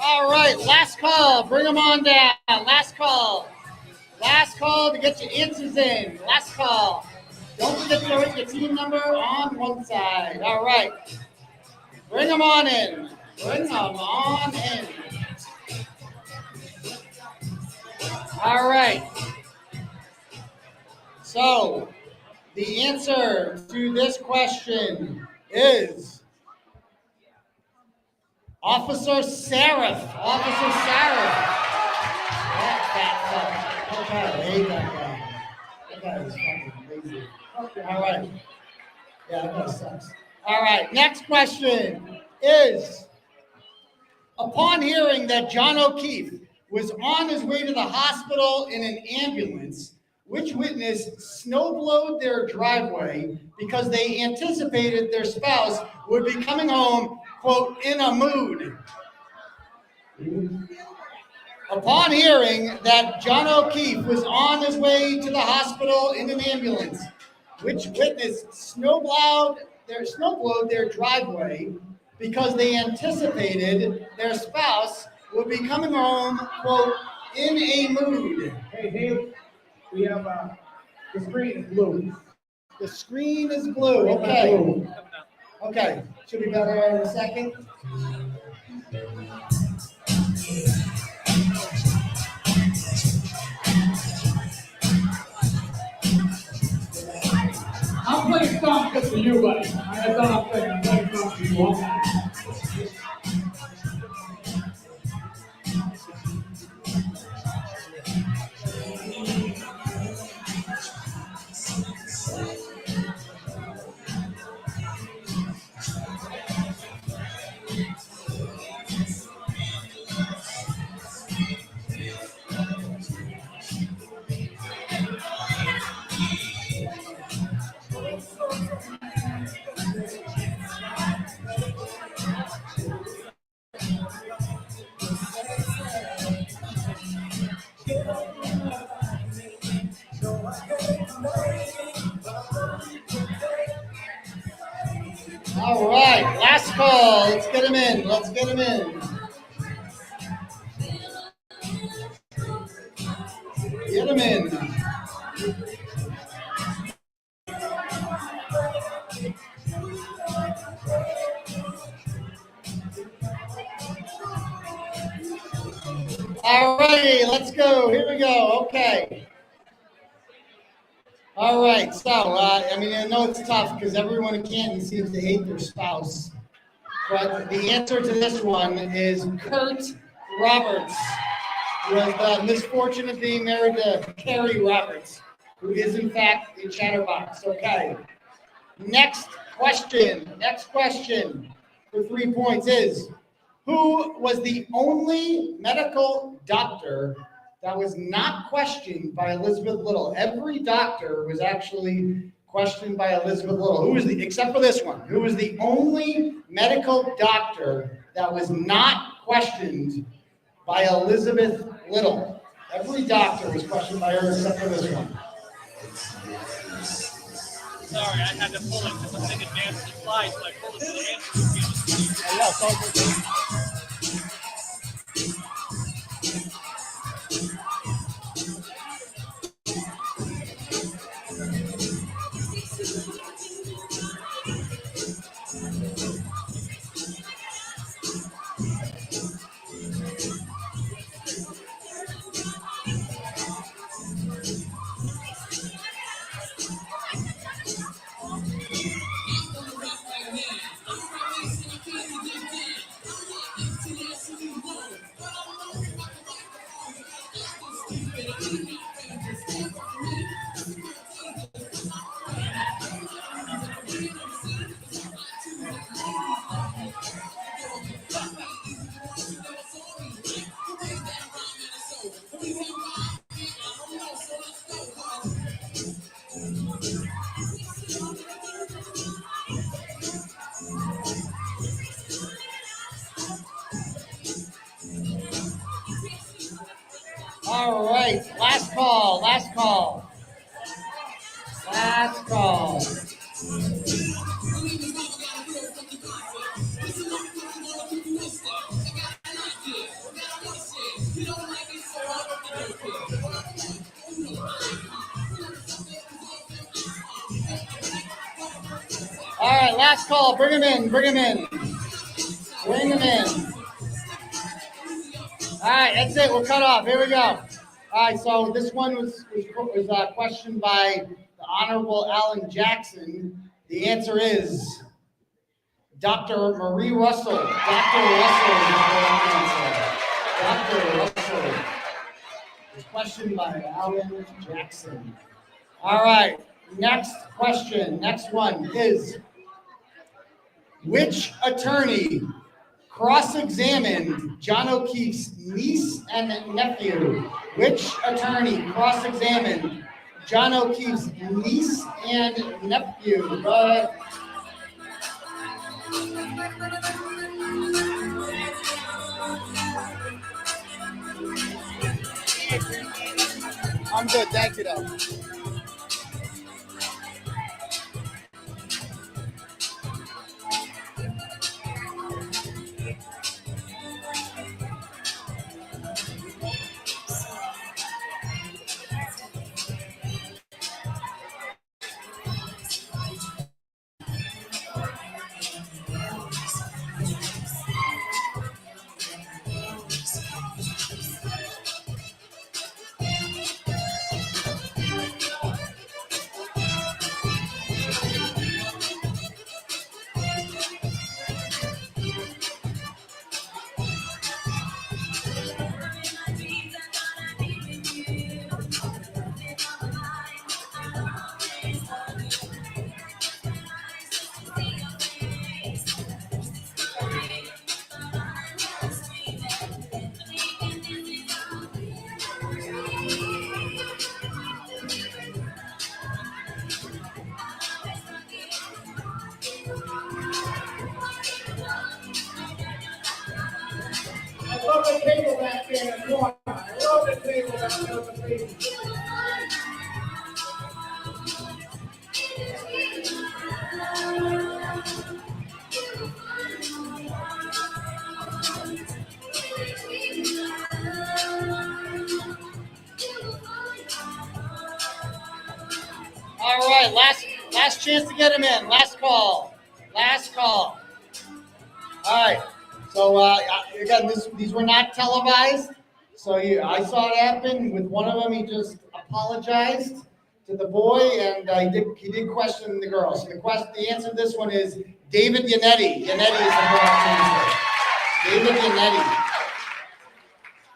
All right, last call. Bring them on down. Last call. Last call to get your answers in. Last call. Don't forget to write your team number on one side. All right. Bring them on in. Bring them on in. All right. So, the answer to this question is Officer Seraph. Officer Seraph. That fat fuck. Okay, I hate that guy. That guy is fucking lazy. Okay, all right. Yeah, that guy sucks. All right, next question is, upon hearing that John O'Keefe was on his way to the hospital in an ambulance, which witness snowblowed their driveway because they anticipated their spouse would be coming home, quote, in a mood? Upon hearing that John O'Keefe was on his way to the hospital in an ambulance, which witness snowblowed their driveway because they anticipated their spouse would be coming home, quote, in a mood. Hey, we have the screen is blue. The screen is blue. Okay. Okay, should be better in a second. I'm playing song just for you, buddy. That's all I'm saying. I'm playing song for you all. All right, last call. Let's get him in. Let's get him in. Get him in. All righty, let's go. Here we go. Okay. All right. So, I mean, I know it's tough because everyone in Canton seems to hate their spouse. But the answer to this one is Kurt Roberts. He has the misfortune of being married to Carrie Roberts, who is in fact a chatterbox. Okay. Next question for 3 points is, who was the only medical doctor that was not questioned by Elizabeth Little? Every doctor was actually questioned by Elizabeth Little. Who was the, except for this one, who was the only medical doctor that was not questioned by Elizabeth Little? Every doctor was questioned by her except for this one. Sorry, I had to pull it because the thing advanced the slide, so I pulled it to the answer. Yeah, it's all good. All right, last call. All right, last call. Bring him in. All right, that's it. We'll cut off. Here we go. All right, so this one was questioned by the Honorable Alan Jackson. The answer is Dr. Marie Russell. Dr. Russell is the correct answer. Dr. Russell was questioned by Alan Jackson. All right, next question. Next one is, which attorney cross-examined John O'Keefe's niece and nephew? Which attorney cross-examined John O'Keefe's niece and nephew? Go ahead. I'm good, thank you though. back there. Come on. Roll the table down there, please. All right, last chance to get him in. Last call. Last call. All right. So again, these were not televised. So I saw it happen. With one of them, he just apologized to the boy, and he did question the girl. So the answer to this one is David Yannetti. Yannetti is the correct answer. David Yannetti.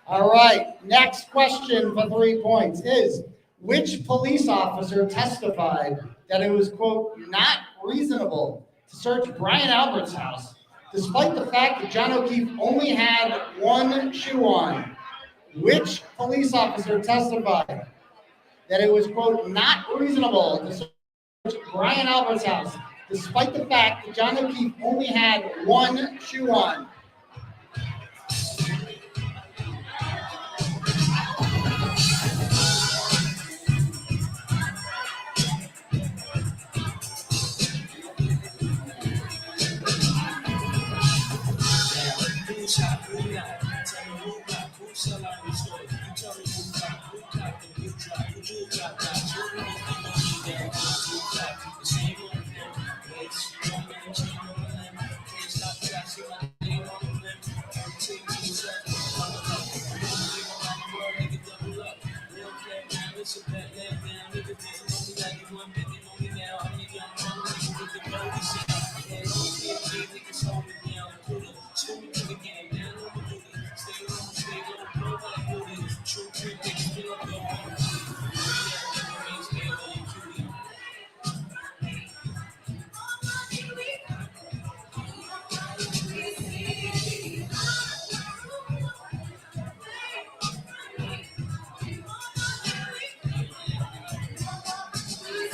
All right. Next question for 3 points is, which police officer testified that it was, quote, not reasonable to search Brian Albert's house, despite the fact that John O'Keefe only had one shoe on? Which police officer testified that it was, quote, not reasonable to search Brian Albert's house, despite the fact that John O'Keefe only had one shoe on?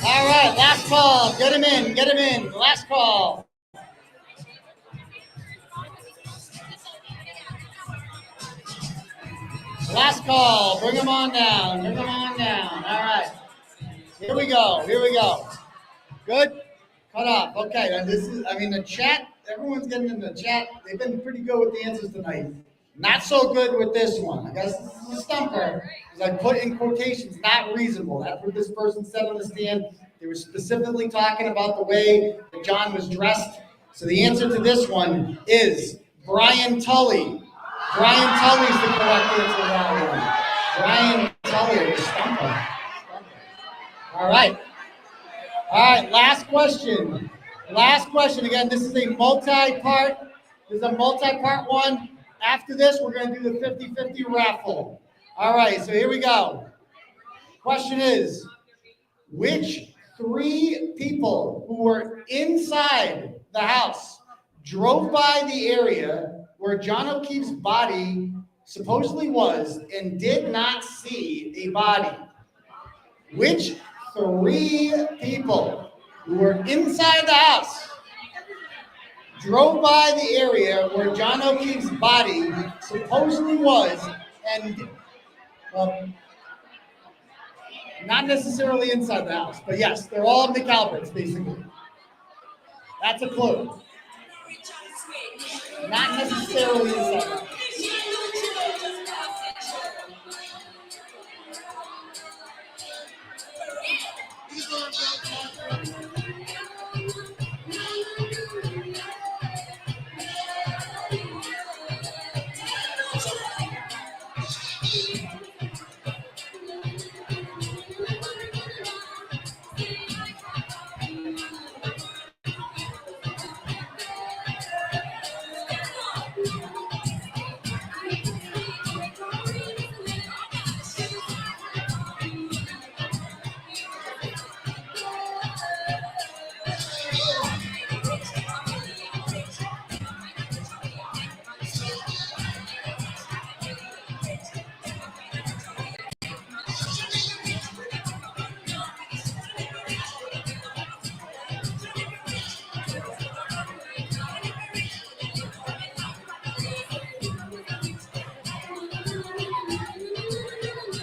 All right, last call. Get him in. Get him in. Last call. Last call. Bring him on down. Bring him on down. All right. Here we go. Here we go. Good? Cut off. Okay. And this is, the chat, everyone's getting in the chat. They've been pretty good with the answers tonight. Not so good with this one. I guess this is a stumper. Because I put in quotations, not reasonable. That's what this person said on the stand. They were specifically talking about the way that John was dressed. So the answer to this one is Brian Tully. Brian Tully's the correct answer to that one. Brian Tully, the stumper. All right. All right, last question. Last question. Again, this is a multi-part. This is a multi-part one. After this, we're going to do the 50-50 raffle. All right, so here we go. Question is, which 3 people who were inside the house drove by the area where John O'Keefe's body supposedly was and did not see a body? Which 3 people who were inside the house drove by the area where John O'Keefe's body supposedly was and, not necessarily inside the house, but yes, they're all Nick Alberts, basically. That's a clue. Not necessarily inside the house.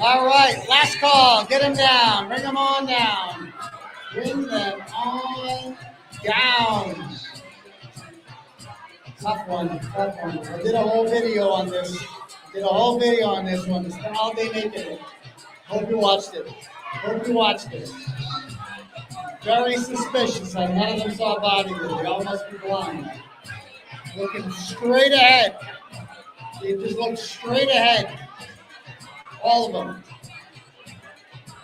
All right, last call. Get them down. Bring them on down. Bring them on down. Tough one. I did a whole video on this. one. Spent all day making it. Hope you watched it. Very suspicious. None of them saw a body with it. They all must be blind. Looking straight ahead. They just look straight ahead. All of them.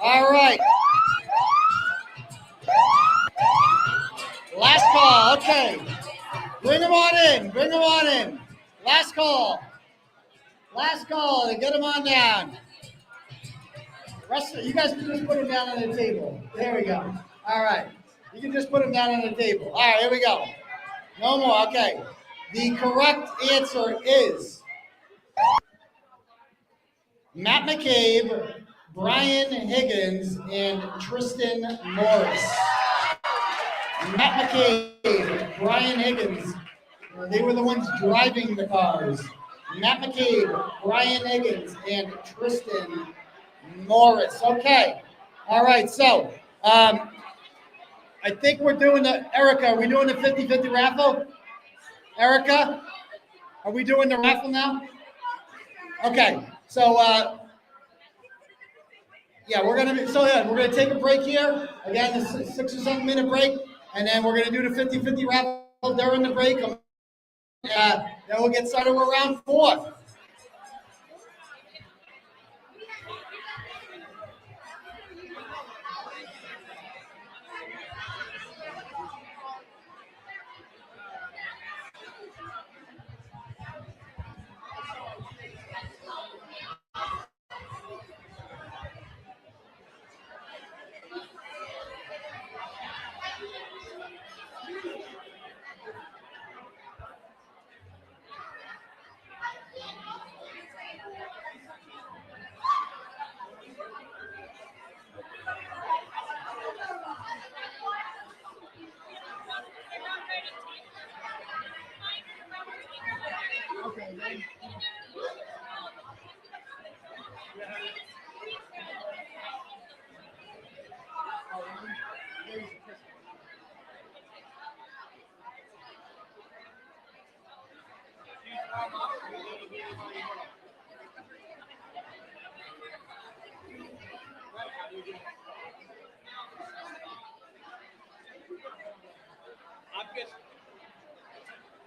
All right. Last call. Okay. Bring them on in. Last call. Get them on down. You guys can just put them down on the table. There we go. All right. You can just put them down on the table. All right, here we go. No more. Okay. The correct answer is Matt McCabe, Brian Higgins, and Tristan Morris. Matt McCabe, Brian Higgins, they were the ones driving the cars. Matt McCabe, Brian Higgins, and Tristan Morris. Okay. All right. So, I think we're doing Erica, are we doing the 50-50 raffle? Erica, are we doing the raffle now? Okay. So, we're gonna take a break here. Again, a 6 or 7 minute break, and then we're gonna do the 50-50 raffle during the break. Then we'll get started with round 4.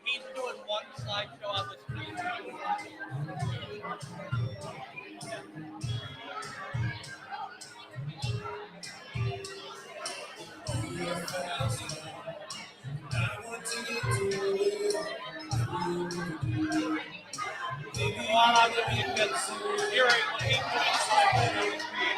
He's doing one slideshow on the screen. You're right. He's doing slideshow on the screen.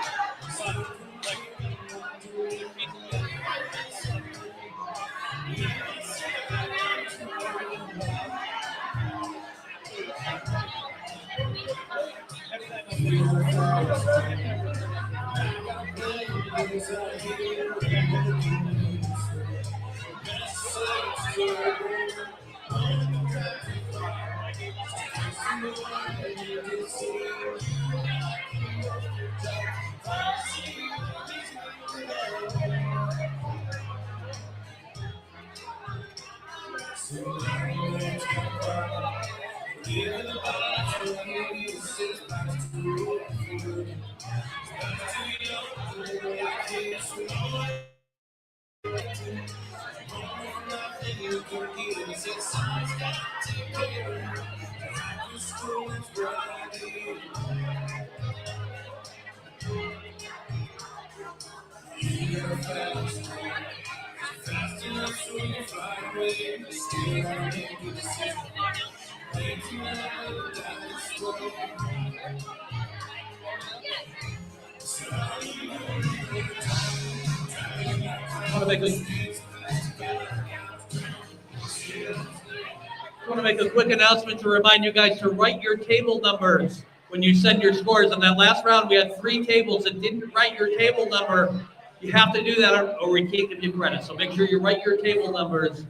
I want to make a quick announcement to remind you guys to write your table numbers when you send your scores. On that last round, we had 3 tables that didn't write your table number. You have to do that or we can't give you credit. So make sure you write your table numbers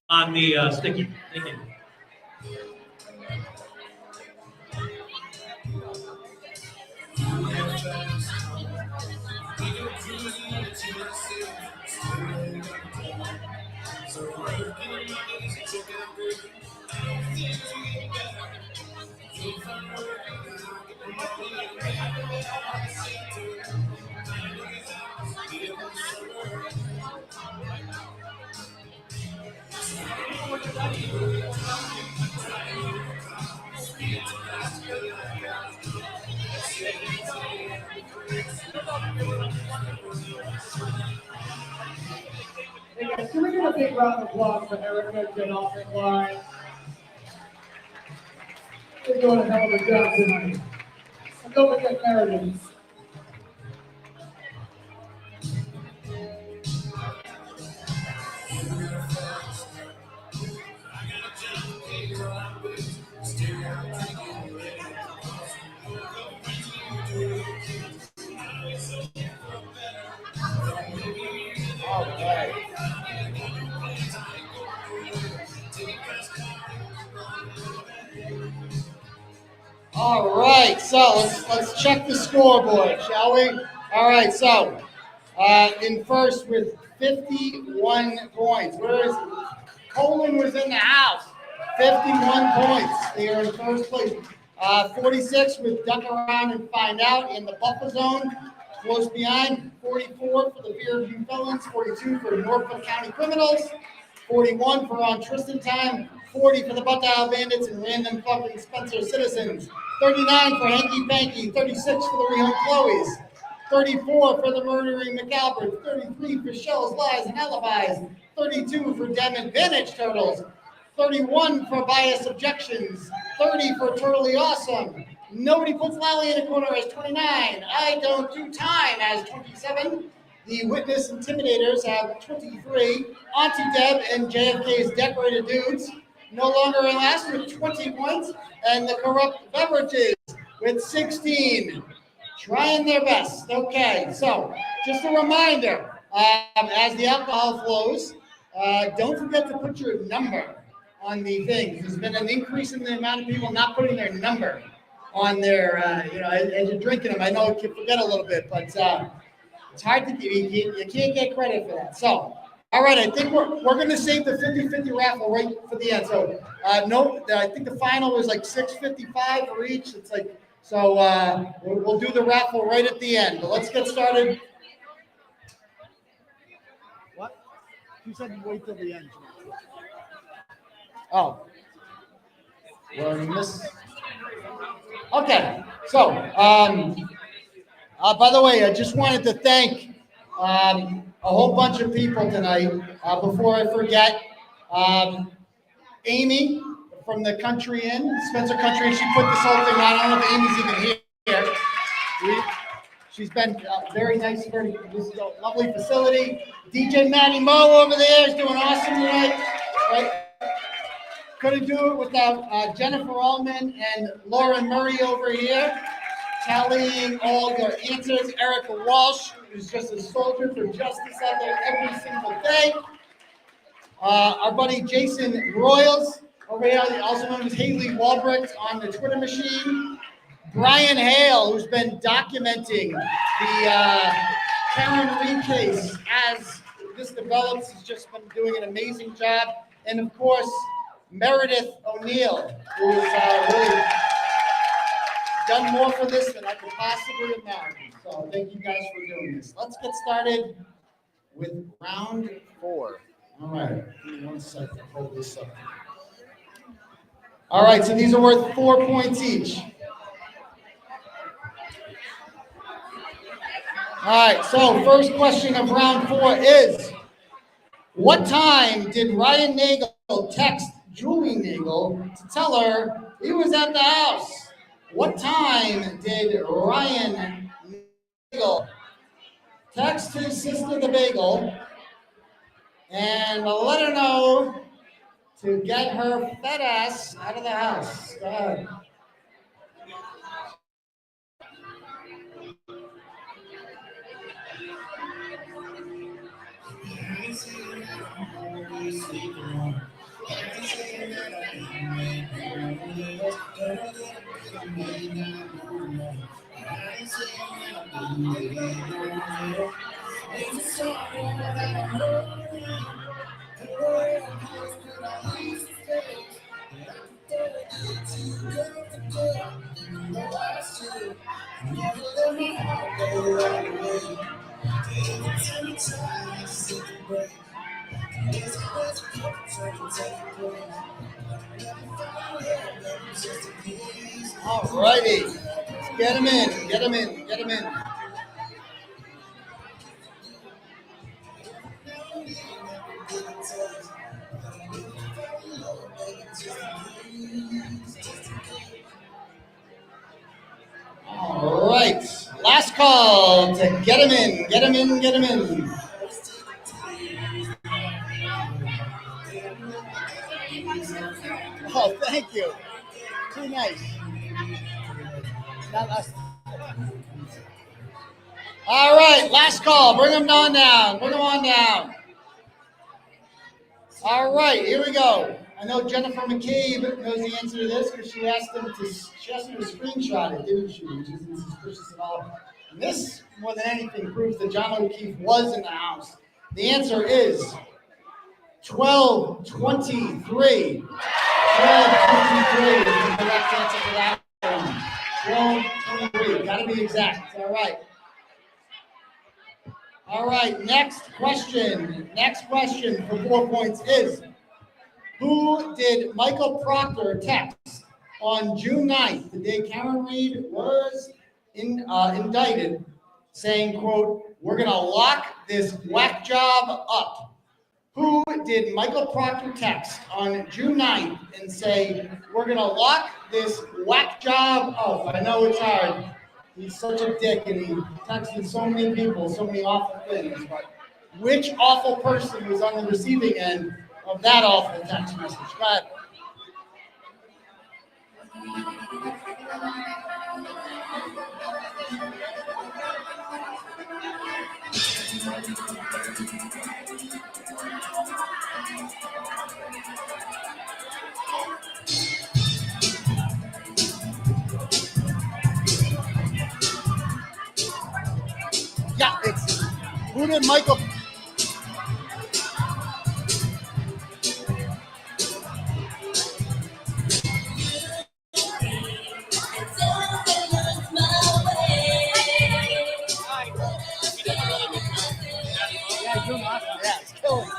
on the sticky. Thank you. Hey guys, can we get a big round of applause for Erica getting off that line? They're doing a hell of a job tonight. And don't forget Meredith. All right. All right, so let's check the scoreboard, shall we? All right, so in first with 51 points. Where is Colin was in the house. 51 points. They are in first place. 46 with Duck Around and Find Out in the buffer zone. Close behind. 44 for the Fairview Felons. 42 for Norfolk County Criminals. 41 for On Tristan Time. 40 for the Buckeye Bandits and Random Fucking Spencer Citizens. 39 for Hanky Panky. 36 for the Rehome Chloes. 34 for the Murdering McAlbert. 33 for Shells, Lies, and Alibis. 32 for Dem Advantage Turtles. 31 for Bias Objections. 30 for Totally Awesome. Nobody Puts Lally in a Corner as 29. I Don't Do Time as 27. The Witness Intimidators have 23. Auntie Deb and JFK's Decorated Dudes no longer in last with 20 points. And the Corrupt Beverages with 16. Trying their best. Okay, so just a reminder, as the alcohol flows, don't forget to put your number on the things. There's been an increase in the amount of people not putting their number on their, as you're drinking them. I know you can forget a little bit, but it's hard to give. You can't get credit for that. So, all right, I think we're going to save the 50-50 raffle right for the end. So, no, I think the final was like $6.55 for each. It's like, so we'll do the raffle right at the end. But let's get started. What? You said you wait till the end. Oh. Okay. So, by the way, I just wanted to thank a whole bunch of people tonight. Before I forget, Amy from the Country Inn, Spencer Country Inn, she put this whole thing on. I don't know if Amy's even here. She's been very nice. This is a lovely facility. DJ Matty Mo over there is doing awesome tonight. Right? Couldn't do it without Jennifer Allman and Lauren Murray over here, tallying all their answers. Erica Walsh, who's just a soldier for justice out there every single day. Our buddy Jason Royals over here, also known as Haley Walbrecht on the Twitter machine. Brian Hale, who's been documenting the Karen Reed case as this develops, has just been doing an amazing job. And of course, Meredith O'Neill, who has really done more for this than I could possibly imagine. So thank you guys for doing this. Let's get started with round 4. All right, give me 1 second. Hold this up. All right, so these are worth 4 points each. All right, so first question of round 4 is, what time did Ryan Nagel text Julie Nagel to tell her he was at the house? What time did Ryan Nagel text his sister the Bagel and let her know to get her fat ass out of the house? Go ahead. All righty. Let's get him in. Get him in. Get him in. All right. Last call to get him in. Get him in. Get him in. Oh, thank you. Too nice. All right, last call. Bring them on down. Bring them on down. All right, here we go. I know Jennifer McCabe knows the answer to this because she asked me to screenshot it, didn't she? Which isn't suspicious at all. And this, more than anything, proves that John O'Keefe was in the house. The answer is 1223. 1223 is the correct answer for that one. 1223. Got to be exact. All right. All right. Next question. Next question for 4 points is, who did Michael Proctor text on June 9th, the day Karen Reed was indicted, saying, quote, "We're going to lock this whack job up"? Who did Michael Proctor text on June 9th and say, "We're going to lock this whack job up"? I know it's hard. He's such a dick, and he texted so many people, so many awful things. But which awful person was on the receiving end of that awful text message? Go ahead. Yeah, it's who did Michael? Yeah, doing awesome. Yeah, it's killing.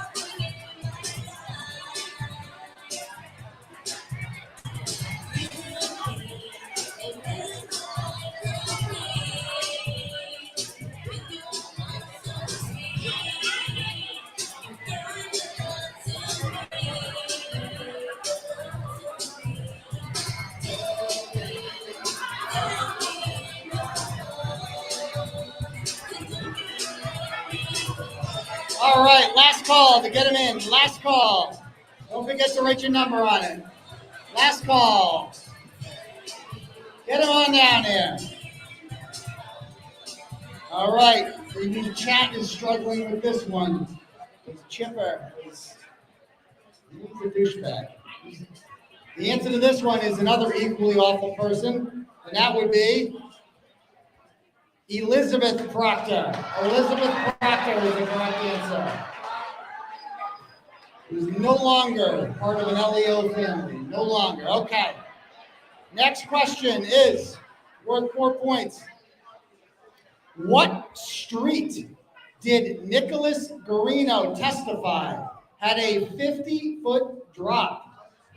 All right, last call to get him in. Last call. Don't forget to write your number on it. Last call. Get him on down here. All right, the chat is struggling with this one. It's Chipper. He's a douchebag. The answer to this one is another equally awful person, and that would be Elizabeth Proctor. Elizabeth Proctor is the correct answer. Who's no longer part of an LEO family. No longer. Okay. Next question is worth 4 points. What street did Nicholas Garino testify had a 50-foot drop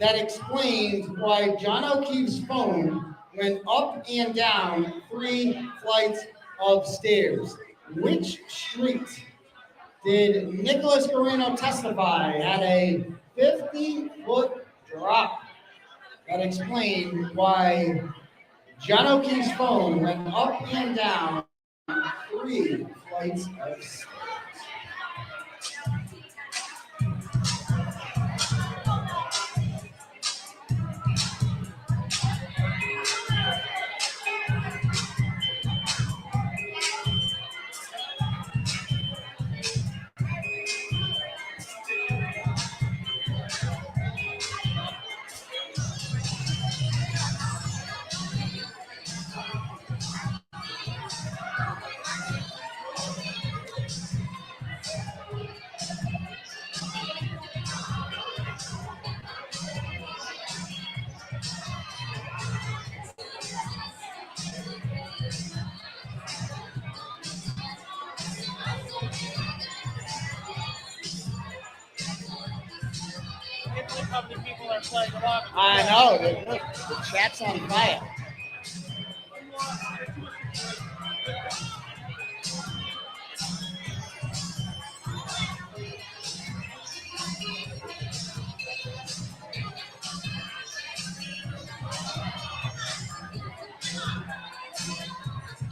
that explains why John O'Keefe's phone went up and down 3 flights of stairs? Which street did Nicholas Garino testify had a 50-foot drop that explained why John O'Keefe's phone went up and down 3 flights of stairs? look how many people are playing along. I know. The chat's on fire.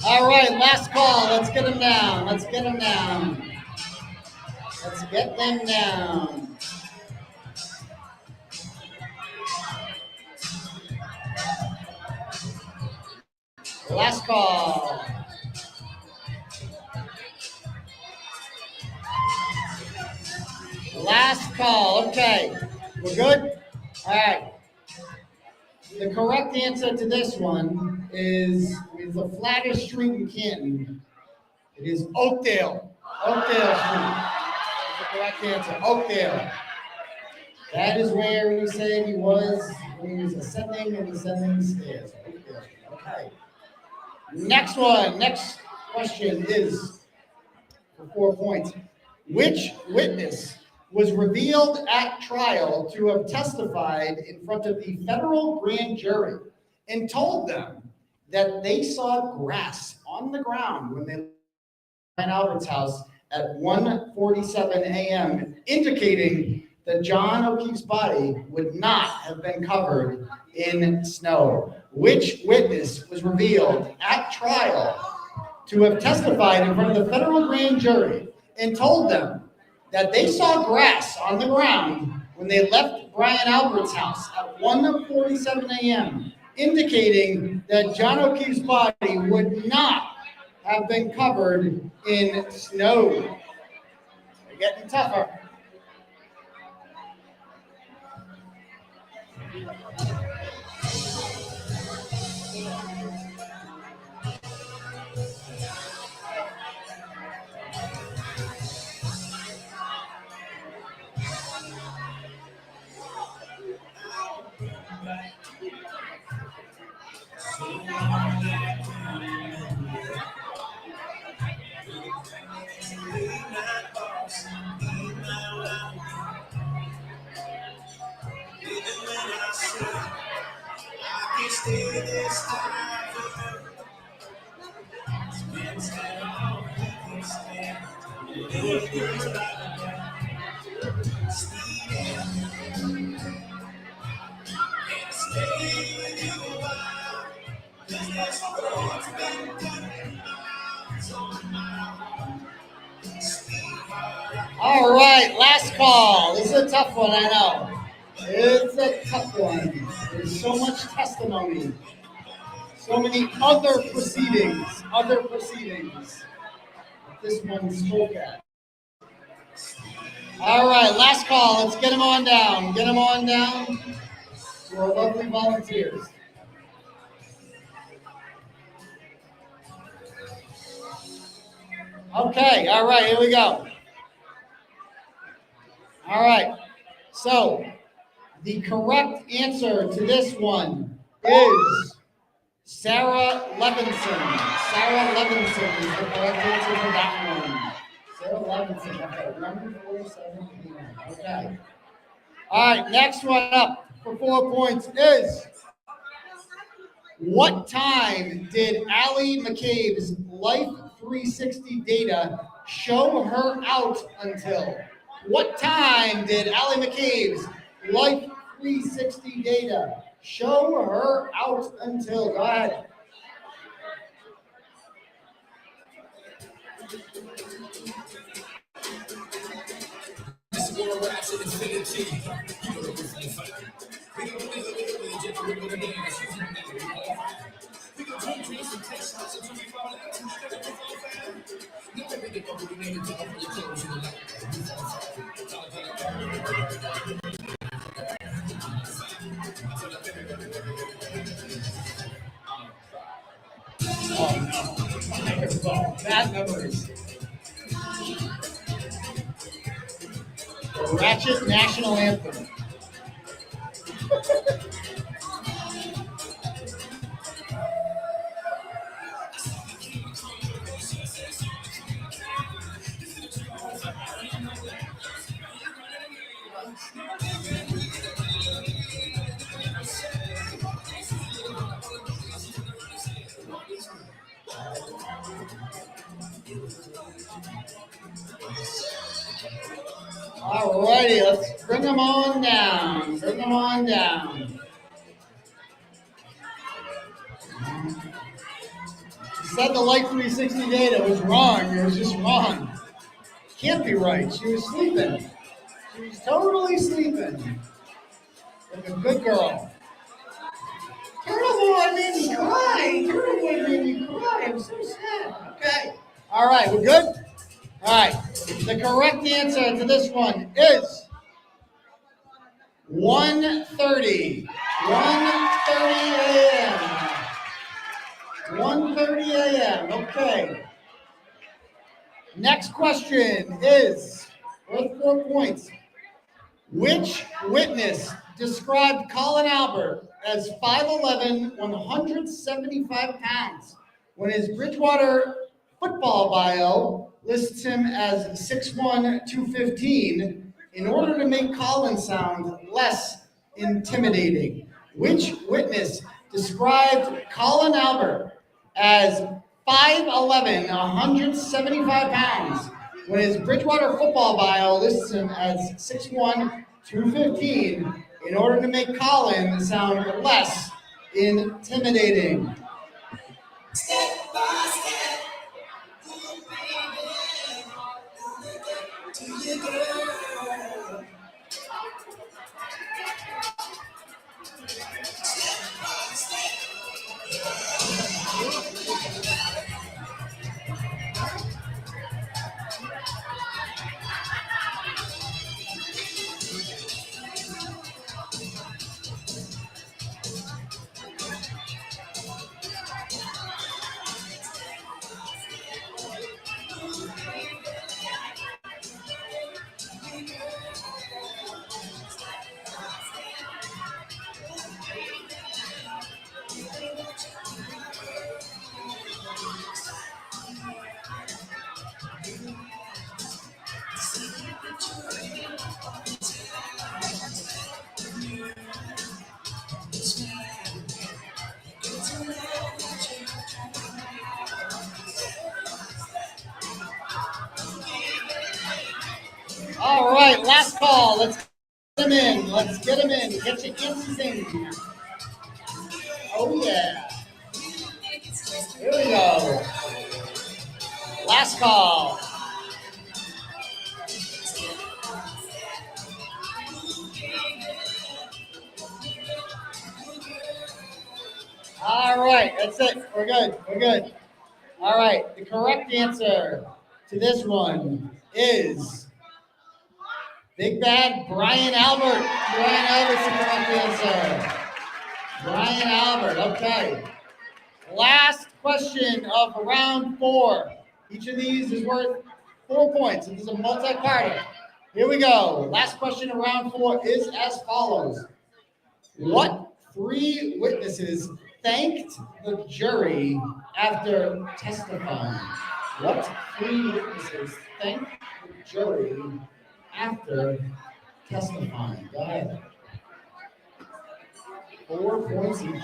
All right, last call. Let's get them down. Let's get them down. Let's get them down. Last call. Last call. Okay. We're good? All right. The correct answer to this one is the flattest street in Canton. It is Oakdale. Oakdale Street is the correct answer. Oakdale. That is where he said he was when he was ascending and descending the stairs. Oakdale Street. Okay. Next one. Next question is for 4 points. Which witness was revealed at trial to have testified in front of the federal grand jury and told them that they saw grass on the ground when they left Albert's house at 1:47 a.m., indicating that John O'Keefe's body would not have been covered in snow? Which witness was revealed at trial to have testified in front of the federal grand jury and told them that they saw grass on the ground when they left Brian Albert's house at 1:47 a.m., indicating that John O'Keefe's body would not have been covered in snow? They're getting tougher. All right, last call. This is a tough one, I know. It's a tough one. There's so much testimony. So many other proceedings. This one spoke at. All right, last call. Let's get them on down. Get them on down to our lovely volunteers. Okay, all right, here we go. All right, so the correct answer to this one is Sarah Levinson. Sarah Levinson is the correct answer for that one. Sarah Levinson, okay, number 47. Okay. All right, next one up for 4 points is, what time did Allie McCabe's Life 360 data show her out until? What time did Allie McCabe's Life 360 data show her out until? Go ahead. Bad memories. The Ratchet National Anthem. All righty, let's bring them on down. Bring them on down. She said the Light 360 data was wrong. It was just wrong. Can't be right. She was sleeping. She was totally sleeping. Like a good girl. Turtleboy made me cry. Turtleboy made me cry. I'm so sad. Okay. All right, we're good? All right. The correct answer to this one is 1:30. 1:30 a.m. 1:30 a.m. Okay. Next question is worth 4 points. Which witness described Colin Albert as 5'11", 175 pounds when his Bridgewater football bio lists him as 6'1", 215 in order to make Colin sound less intimidating? Which witness described Colin Albert as 5'11", 175 pounds when his Bridgewater football bio lists him as 6'1", 215 in order to make Colin sound less intimidating? All right, last call. Let's get him in. Let's get him in. Get your answers in. Oh, yeah. Here we go. Last call. All right, that's it. We're good. We're good. All right, the correct answer to this one is Big Bad Brian Albert. Brian Albert's the correct answer. Brian Albert, okay. Last question of round 4. Each of these is worth 4 points. This is a multi-parter. Here we go. Last question of round 4 is as follows. What 3 witnesses thanked the jury after testifying? What 3 witnesses thanked the jury after testifying? Go ahead. 4 points each.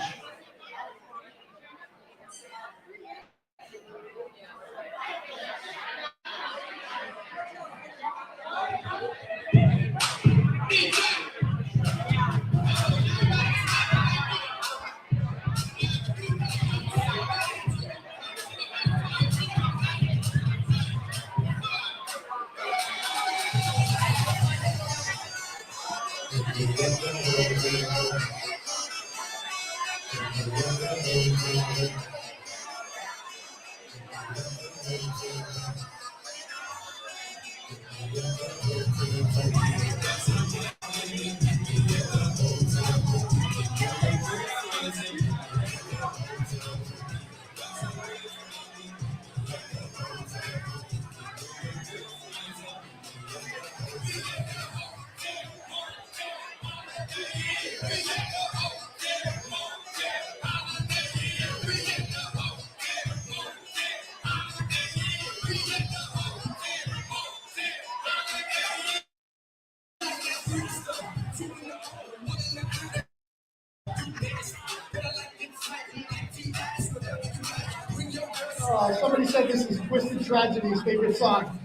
Somebody said this is Twisted Tragedy's favorite song.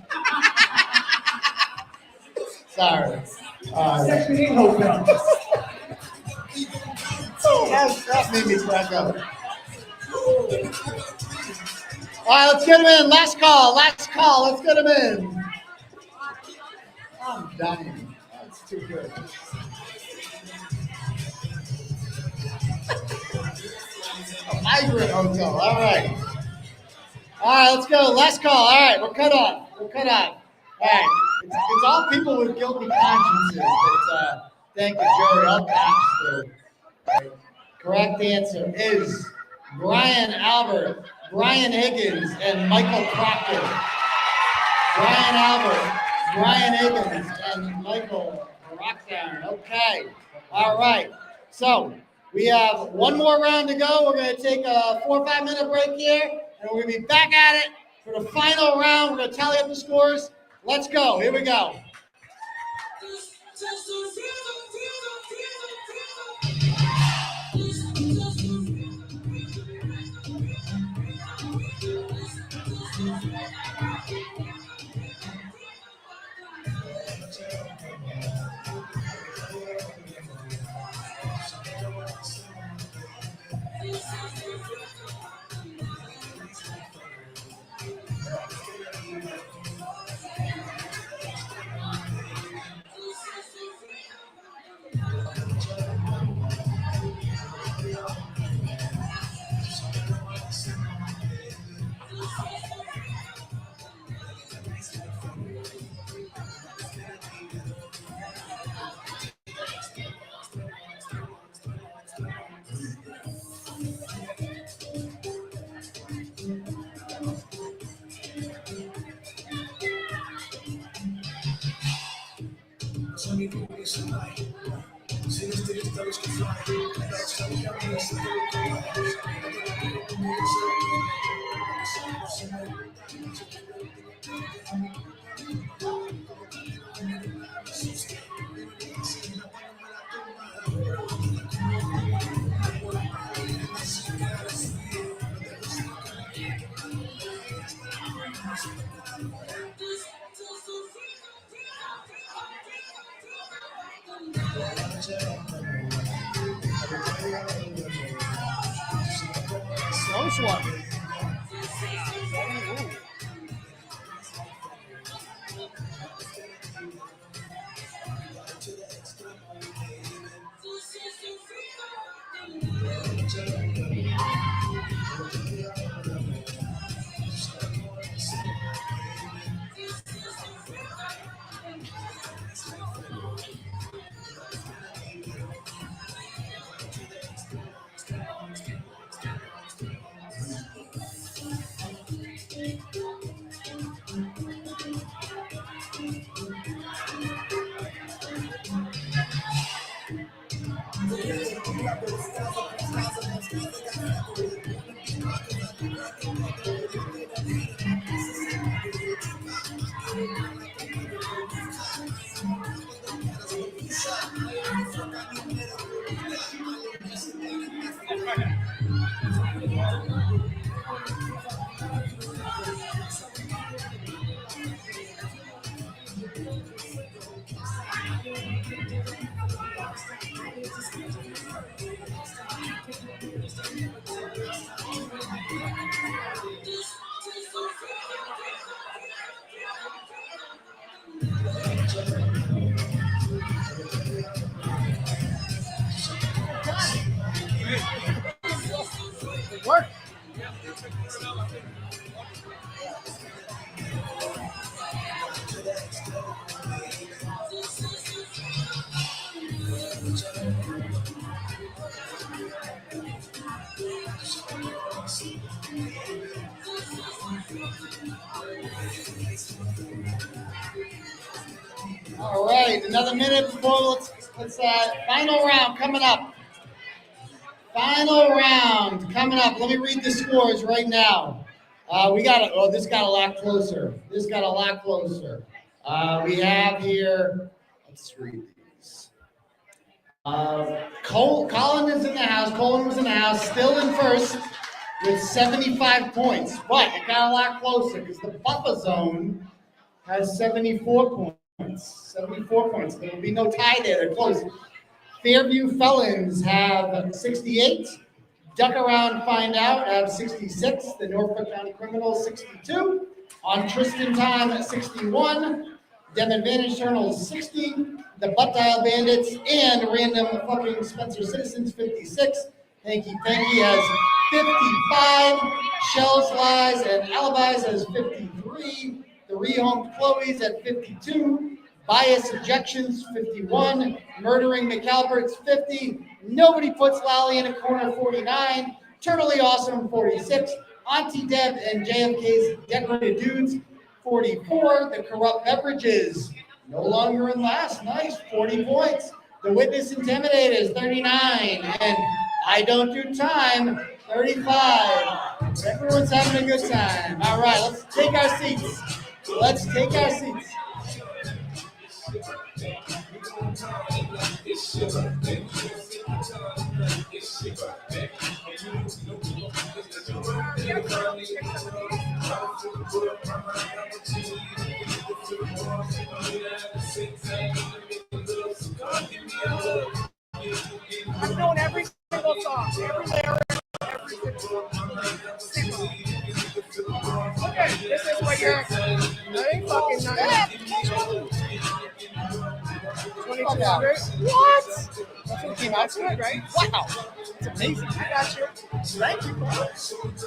Sorry. Section 8 hotel. That made me crack up. All right, let's get him in. Last call. Let's get him in. I'm dying. That's too good. A migrant hotel. All right. Let's go. Last call. All right, we're cut off. All right. It's all people with guilty consciences. Thank you, Jerry. All caps there. Right. Correct answer is Brian Albert, Brian Higgins, and Michael Proctor. Brian Albert, Brian Higgins, and Michael Proctor. Okay. All right. So we have one more round to go. We're going to take a 4 or 5 minute break here, and we're going to be back at it for the final round. We're going to tally up the scores. Let's go. Here we go. Close one. Work. All right, another minute before let's final round coming up. Final round coming up. Let me read the scores right now. This got a lot closer. We have here, let's read these. Colin was in the house, still in first with 75 points. But it got a lot closer because the Buffer Zone has 74 points. 74 points. There will be no tie there. They're close. Fairview Felons have 68. Duck Around Find Out have 66. The Norfolk County Criminals 62. On Tristan Time 61. Dem Advantage Journals 60. The Butt Dial Bandits and Random fucking Spencer Citizens 56. Hanky Panky has 55. Shells, Lies, and Alibis has 53. The Rehomed Chloe's at 52. Bias Objections 51. Murdering McAlbert's 50. Nobody Puts Lally in a Corner 49. Totally Awesome 46. Auntie Deb and JFK's Decorated Dudes 44. The Corrupt Beverages no longer in last. Nice, 40 points. The Witness Intimidators 39. And I Don't Do Time 35. Everyone's having a good time. All right, let's take our seats. Let's take our seats. I've known every single song, every lyric, every single. Okay, this is what you're. That ain't fucking nice. 2200. What? That's what came out good, right? Wow, it's amazing. I got you. Thank you.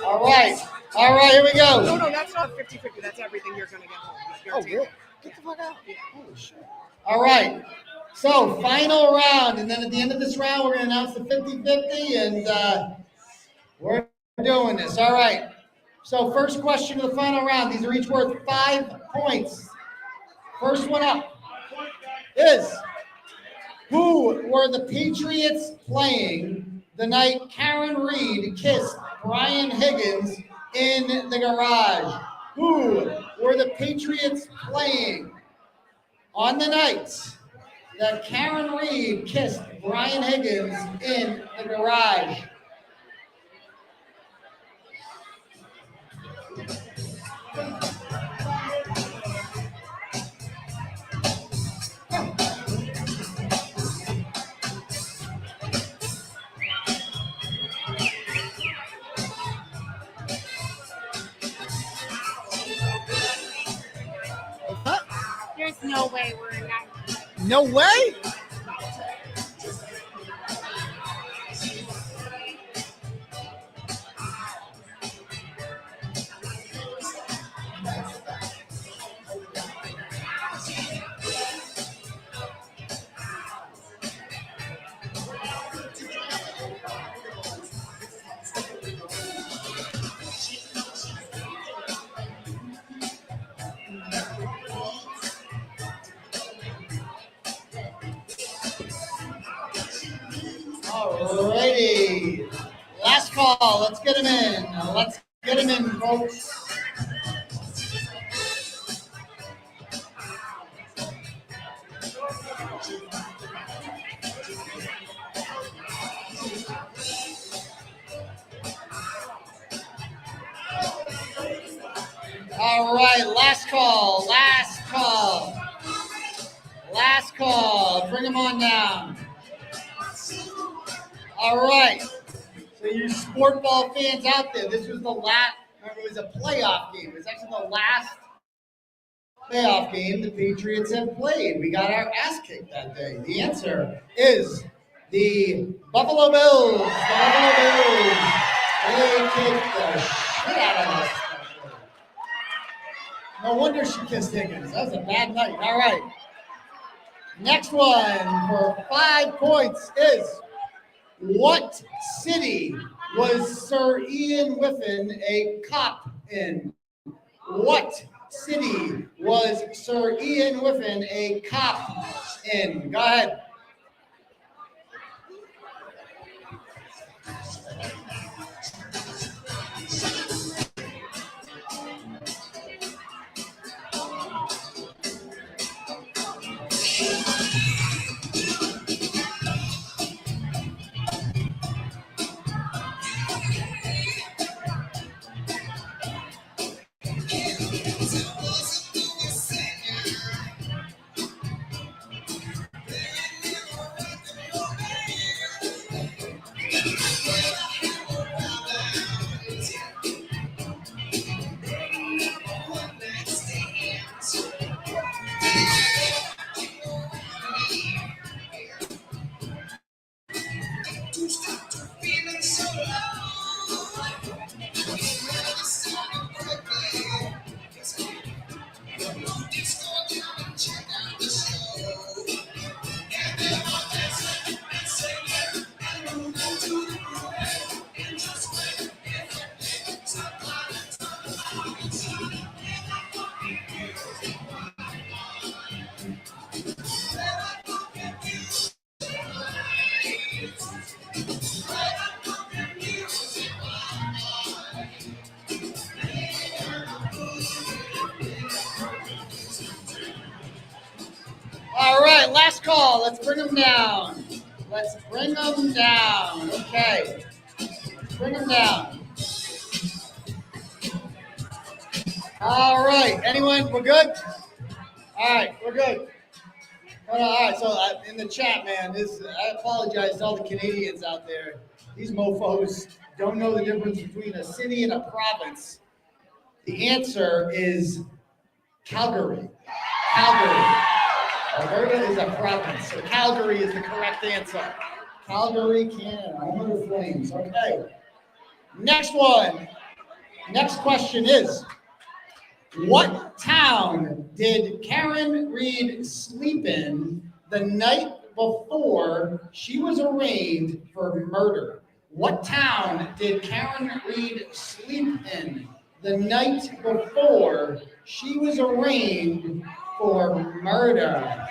All right, here we go. No, that's not 50-50. That's everything you're gonna get home. Oh, really? Get the fuck out. Yeah. Holy shit. All right. So, final round, and then at the end of this round, we're going to announce the 50-50, and we're doing this. All right. So, first question of the final round. These are each worth 5 points. First one up is, who were the Patriots playing the night Karen Reed kissed Brian Higgins in the garage? Who were the Patriots playing on the night that Karen Reed kissed Brian Higgins in the garage? There's no way we're not. No way? Alrighty. Last call. Let's get him in. Let's get him in, folks. All right, last call. Last call. Bring him on down. All right. So you sport ball fans out there, this was the last, remember, it was a playoff game. It was actually the last playoff game the Patriots have played. We got our ass kicked that day. The answer is the Buffalo Bills. The Buffalo Bills. They kicked the shit out of us. No wonder she kissed Higgins. That was a bad night. All right. Next one for 5 points is, what city was Sir Ian Whiffen a cop in? What city was Sir Ian Whiffen a cop in? Go ahead. All right, last call. Let's bring them down. Let's bring them down. Okay. Bring them down. All right. Anyone? We're good? All right, we're good. All right, so in the chat, man, I apologize to all the Canadians out there. These mofos don't know the difference between a city and a province. The answer is Calgary. Calgary. Alberta is a province, so Calgary is the correct answer. Calgary, Canada, home of the Flames. Okay. Next one. Next question is, what town did Karen Reed sleep in the night before she was arraigned for murder? What town did Karen Reed sleep in the night before she was arraigned for murder?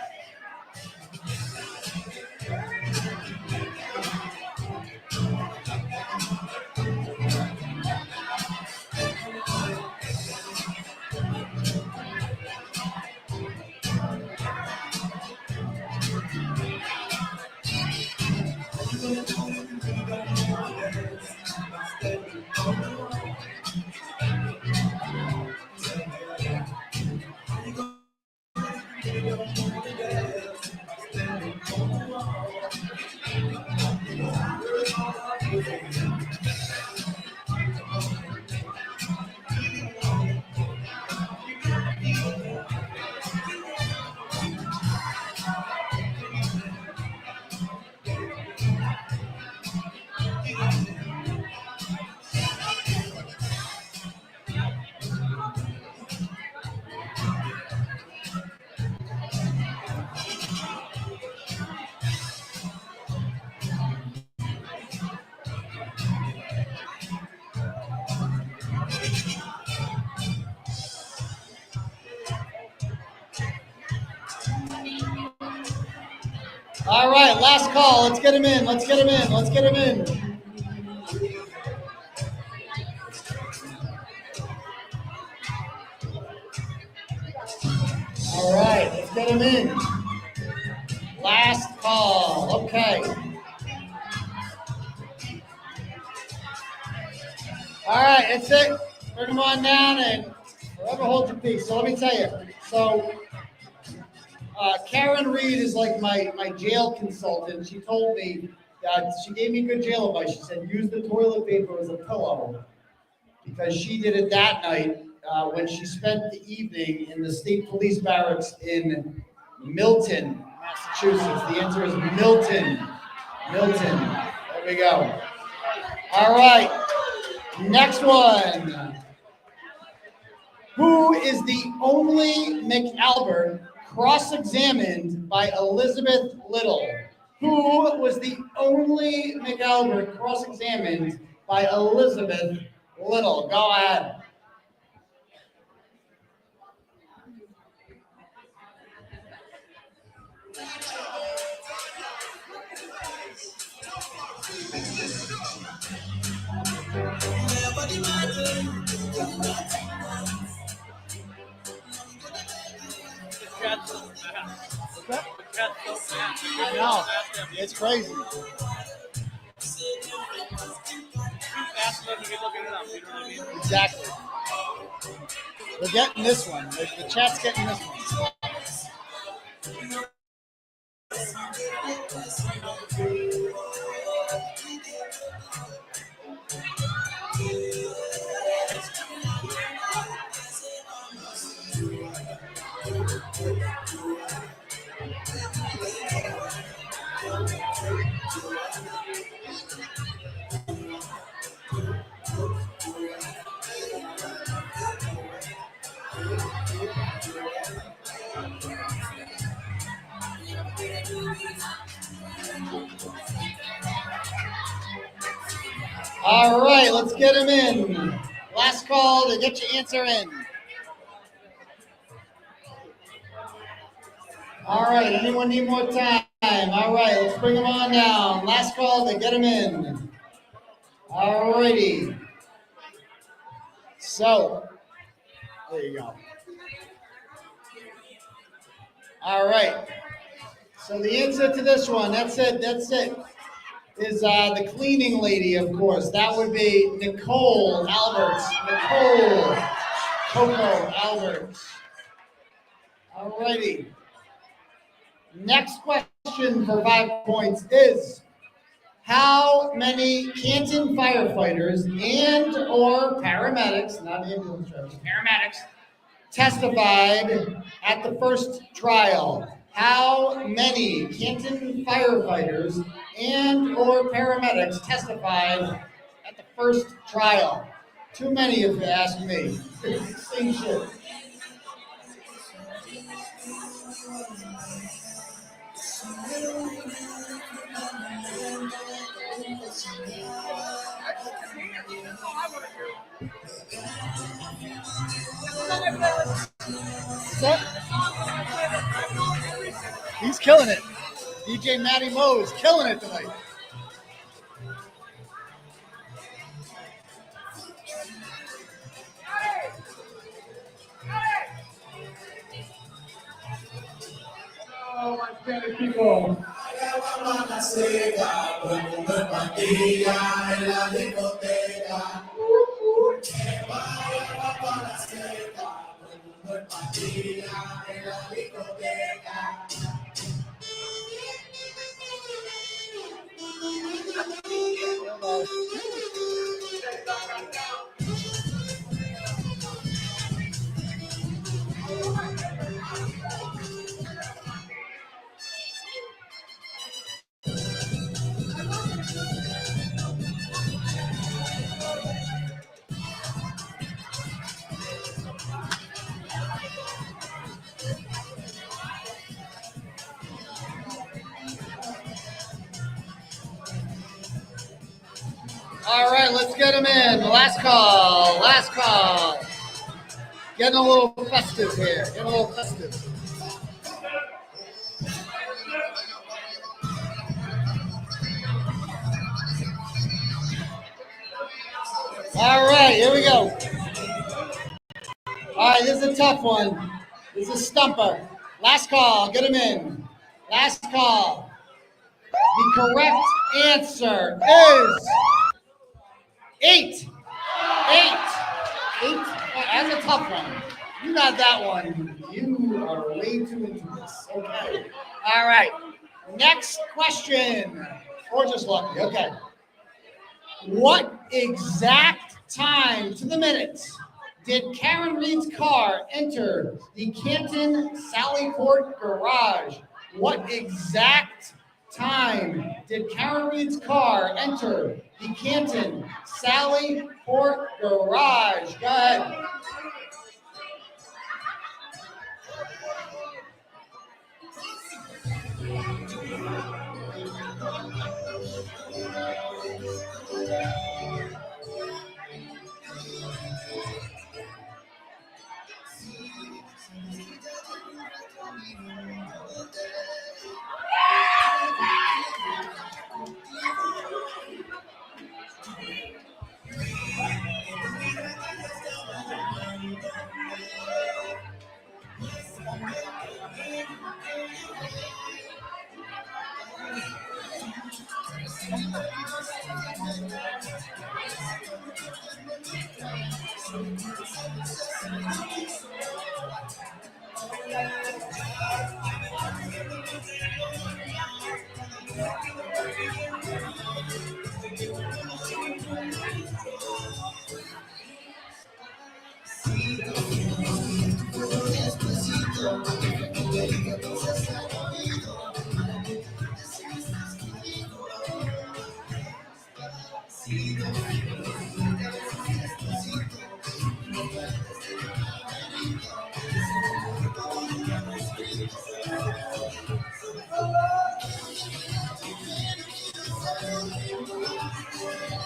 All right, last call. Let's get him in. Let's get him in. Let's get him in. All right, let's get him in. Last call. Okay. All right, that's it. Bring them on down and forever hold your peace. So let me tell you. So Karen Reed is like my jail consultant. She told me that she gave me good jail advice. She said, use the toilet paper as a pillow because she did it that night when she spent the evening in the state police barracks in Milton, Massachusetts. The answer is Milton. Milton. There we go. All right. Next one. Who is the only McAlbert cross-examined by Elizabeth Little? Who was the only McAlbert cross-examined by Elizabeth Little? Go ahead. No, it's crazy. Exactly. We're getting this one. The chat's getting this one. All right, let's get him in. Last call to get your answer in. All right, anyone need more time? All right, let's bring them on down. Last call to get them in. All righty. So, there you go. All right. So the answer to this one, that's it, is the cleaning lady, of course. That would be Nicole Alberts. Nicole Coco Alberts. All righty. Next question for 5 points is, how many Canton firefighters and or paramedics, not ambulance drivers, paramedics, testified at the first trial? How many Canton firefighters and or paramedics testified at the first trial? Too many if you ask me. Same shit. He's killing it. DJ Matty Moe is killing it tonight. Oh, my Spanish people. All right, let's get him in. Last call. Last call. Getting a little festive here. Getting a little festive. All right, here we go. All right, this is a tough one. This is a stumper. Last call. Get him in. Last call. The correct answer is 8. 8. That's a tough one. You got that one. You are way too into this. Okay. All right. Next question. Or just lucky. Okay. What exact time to the minute did Karen Reed's car enter the Canton Sallyport garage? What exact time did Karen Reed's car enter the Canton Sallyport garage? Go ahead.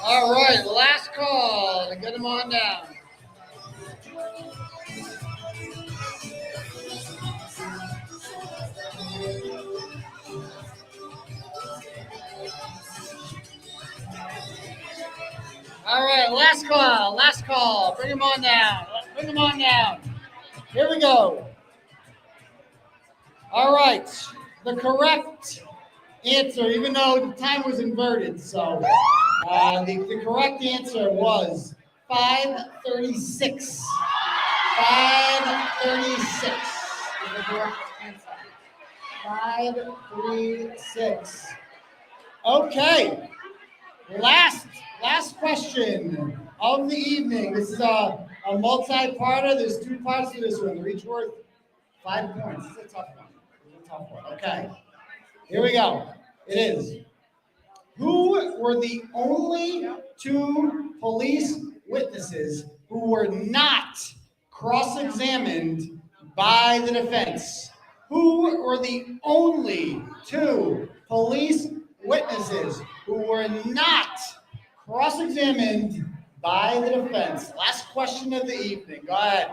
All right, last call to get them on down. All right, last call. Bring them on down. Here we go. All right, the correct answer, even though the time was inverted, so the correct answer was 5:36. 5:36 is the correct answer. 5:36. Okay, last question of the evening. This is a multi-parter. There's 2 parts to this one. They're each worth 5 points. This is a tough one. Okay, here we go. It is. Who were the only 2 police witnesses who were not cross-examined by the defense? Who were the only 2 police witnesses who were not cross-examined by the defense? Last question of the evening. Go ahead.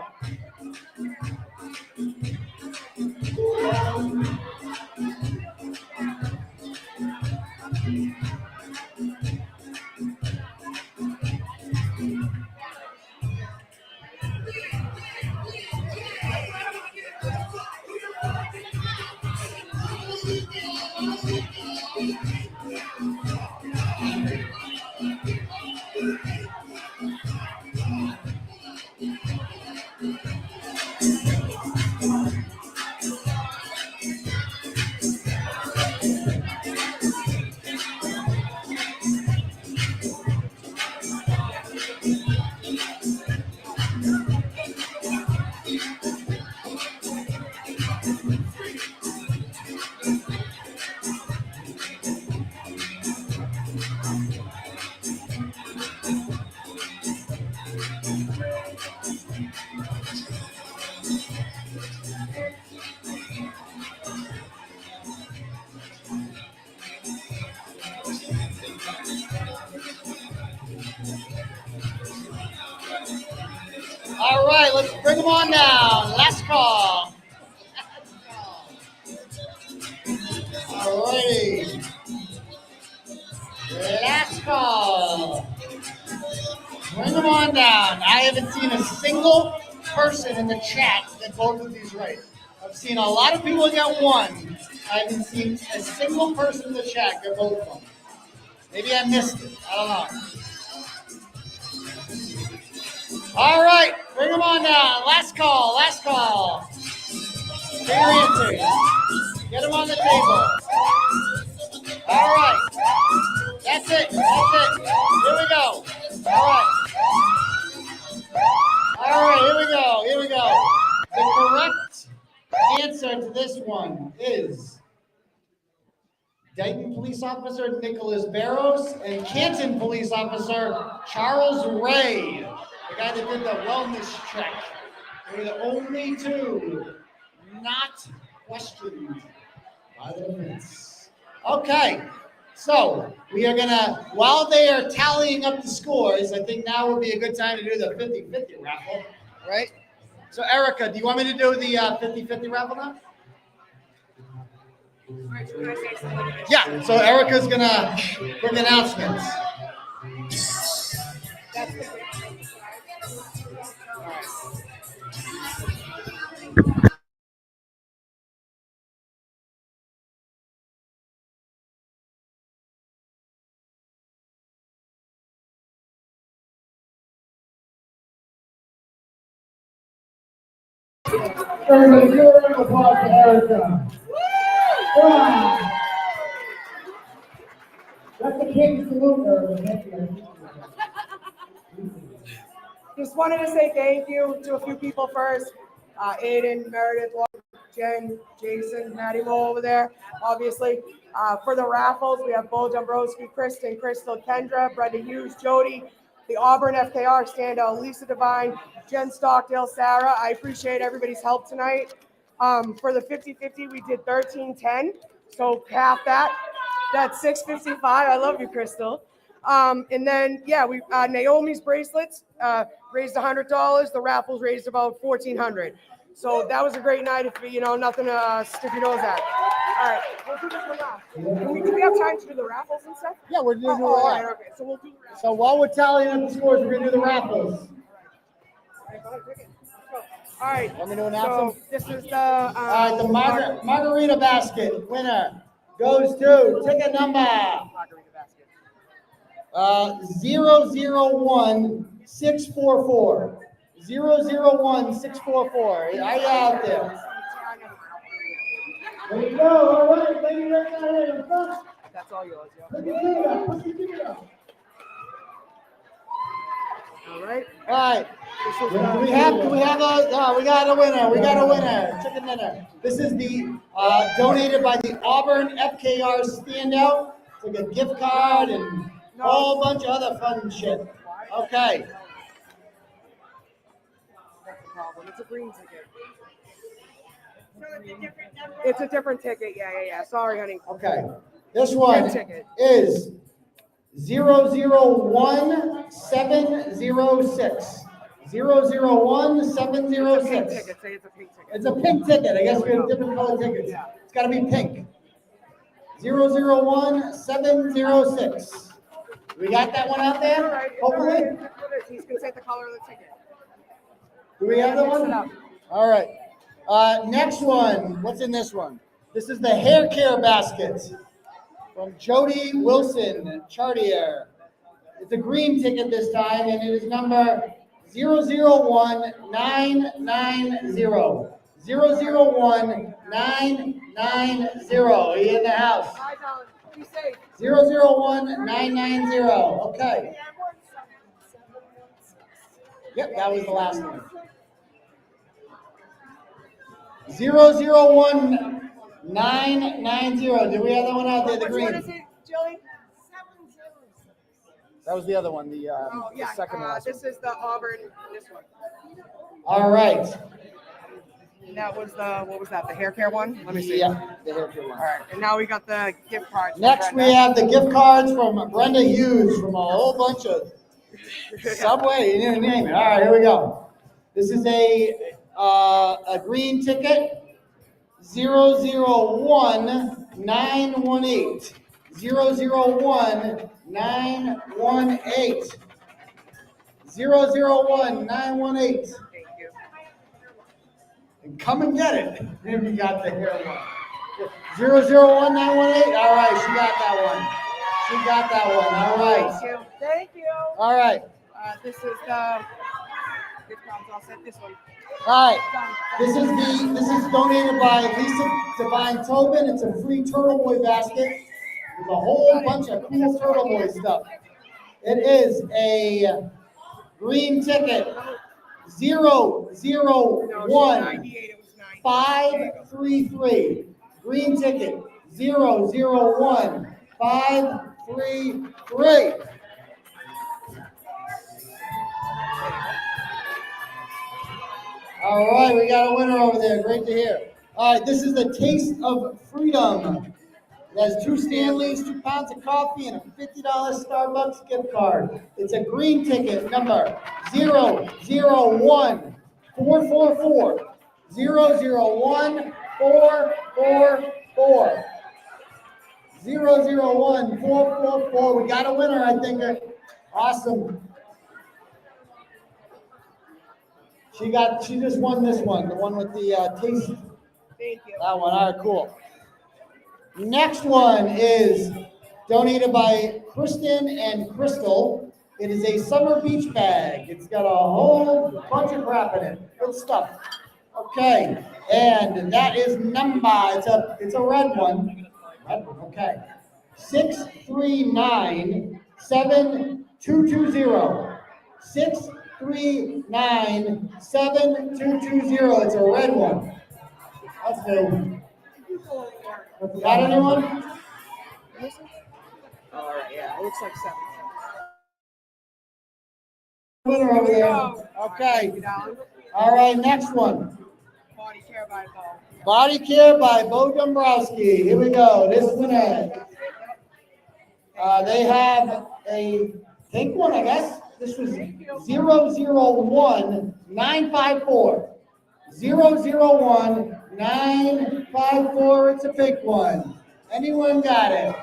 All right, let's bring them on down. Last call. All righty. Last call. Bring them on down. I haven't seen a single person in the chat get both of these right. I've seen a lot of people get one. I haven't seen a single person in the chat get both of them. Maybe I missed it. I don't know. All right, bring them on down. Last call. Get your answers. Get them on the table. All right. That's it. Here we go. All right, here we go. The correct answer to this one is Dayton Police Officer Nicholas Barrows and Canton Police Officer Charles Ray, the guy that did the wellness check. They were the only 2 not questioned by the defense. Okay, so we are gonna, while they are tallying up the scores, I think now would be a good time to do the 50-50 raffle, right? So Erica, do you want me to do the 50-50 raffle now? Yeah, so Erica's gonna bring announcements. Everybody, give a round of applause to Erica. Wow. That's the king salute, Erica. Thank you. Just wanted to say thank you to a few people first. Aidan, Meredith, Jen, Jason, Maddie Mo over there, obviously. For the raffles, we have Bo Dombrowski, Kristen, Crystal, Kendra, Brenda Hughes, Jody, the Auburn FKR standout, Lisa Devine, Jen Stockdale, Sarah. I appreciate everybody's help tonight. For the 50-50, we did 1310, so half that. That's 655. I love you, Crystal. And then, yeah, we Naomi's bracelets raised $100. The raffles raised about $1,400. So that was a great night. If you know, nothing to stick your nose at. All right, we'll do this one last. Do we have time to do the raffles and stuff? Yeah, we're doing all right, okay. So we'll do the raffles. So while we're tallying up the scores, we're gonna do the raffles. All right. Want me to announce them? This is the. All right, the margarita basket winner goes to ticket number 001644. 001644. Are you out there? There you go. All right, lady right there in front. That's all yours, yeah. Put your feet up. Put your feet up. All right. All right. Do we have a, we got a winner. We got a winner. Chicken dinner. This is the donated by the Auburn FKR standout. It's like a gift card and a whole bunch of other fun shit. Okay. That's the problem. It's a green ticket. It's a different ticket. Yeah. Sorry, honey. Okay. This one is 001706. 001706. It's a pink ticket. I guess we have different colored tickets. It's got to be pink. 001706. We got that one out there? Hopefully. He's going to say the color of the ticket. Do we have that one? All right. Next one. What's in this one? This is the hair care basket from Jody Wilson Chartier. It's a green ticket this time, and it is number 001990. 001990. Are you in the house? 001990. Okay. Yep, that was the last one. 001990. Did we have that one out there? The green. What is it, Jilly? That was the other one. The second one. This is the Auburn. This one. All right. And that was the, what was that? The hair care one? Let me see. Yeah, the hair care one. All right. And now we got the gift cards. Next, we have the gift cards from Brenda Hughes from a whole bunch of Subway. You name it. All right, here we go. This is a green ticket. 001918. 001918. 001918. And come and get it if you got the hair one. 001918. All right, she got that one. She got that one. All right. Thank you. All right. This is the gift cards. I'll set this one. All right. This is donated by Lisa Divine Tobin. It's a free Turtleboy basket with a whole bunch of cool Turtleboy stuff. It is a green ticket. 001533. Green ticket. 001533. All right, we got a winner over there. Great to hear. All right, this is the Taste of Freedom. It has 2 Stanleys, 2 pounds of coffee, and a $50 Starbucks gift card. It's a green ticket, number 001444. 001444. 001444. We got a winner, I think. Awesome. She just won this one, the one with the taste. Thank you. That one. All right, cool. Next one is donated by Kristen and Crystal. It is a summer beach bag. It's got a whole bunch of crap in it. Good stuff. Okay, and that is number. It's a red one. Okay. 6397220. 6397220. It's a red one. That's new. Got anyone? All right, yeah, it looks like 7. Winner over there. Okay. All right, next one. Body Care by Bo. Body Care by Bo Dombrowski. Here we go. This winner. They have a pink one, I guess. This was 001954. 001954. It's a big one. Anyone got it?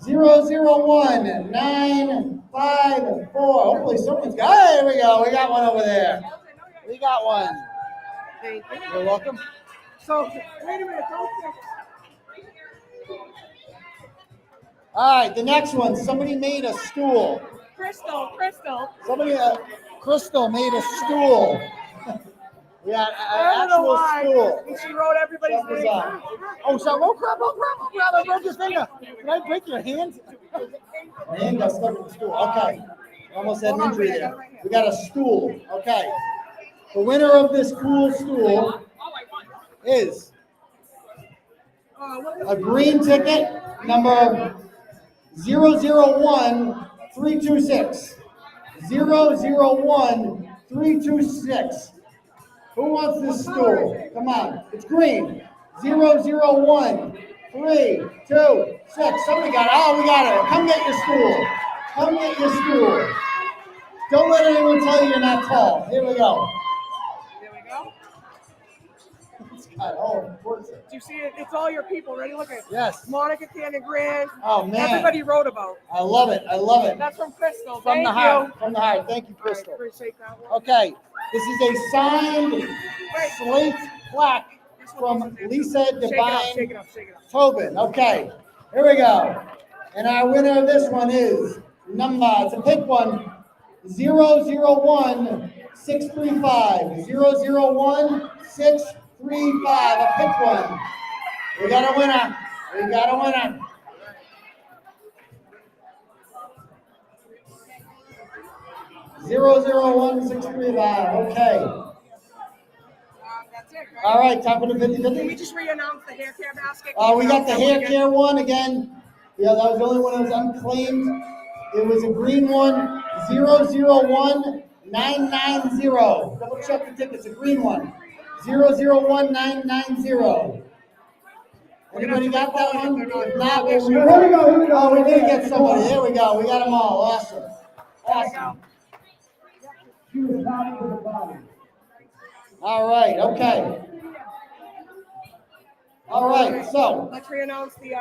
001954. Hopefully someone's got it. There we go. We got one over there. We got one. Thank you. You're welcome. So, wait a minute, don't think. All right, the next one. Somebody made a stool. Crystal. Somebody, Crystal made a stool. We got I an don't know actual why. stool. And she wrote everybody's Check this name. out. Oh, so, oh crap, I broke your finger. Did I break your hand? My hand got stuck in the stool. Okay. Almost had an injury there. We got a stool. Okay. The winner of this cool stool is a green ticket, number 001326. 001326. Who wants this stool? Come on, it's green. 001326. Somebody got it. Oh, we got it. Come get your stool. Come get your stool. Don't let anyone tell you you're not tall. Here we go. There we go. It's got, oh, of course. Do you see it? It's all your people. Ready? Look at it. Yes. Monica, Canton, Grant. Oh, man. Everybody wrote about. I love it. I love it. That's from Crystal. From Thank the you. heart. From the heart. Thank you, All right, Crystal. appreciate that one. Okay. This is a signed slate plaque from Lisa Divine Shake it up. Tobin. Okay. Here we go. And our winner of this one is it's a big one, 001635. 001635. A big one. We got a winner. 001635. Okay. That's it. All right, time for the 50-50. Can we just re-announce the hair care basket? We got the hair care one again. Yeah, that was the only one that was unclaimed. It was a green one, 001990. Double check the tickets, a green one, 001990. Anybody got that one? If not, Here we go. Oh, we did get somebody. There we go. We got them all. Awesome. She was happy with the body. All right. Okay. All right. So. Let's re-announce the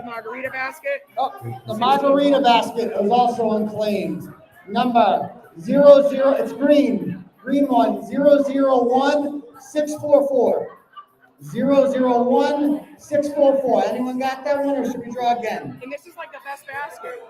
margarita basket. Oh, the margarita basket was also unclaimed. Number 00, it's green. Green one, 001644. 001644. Anyone got that one or should we draw again? And this is like the best basket.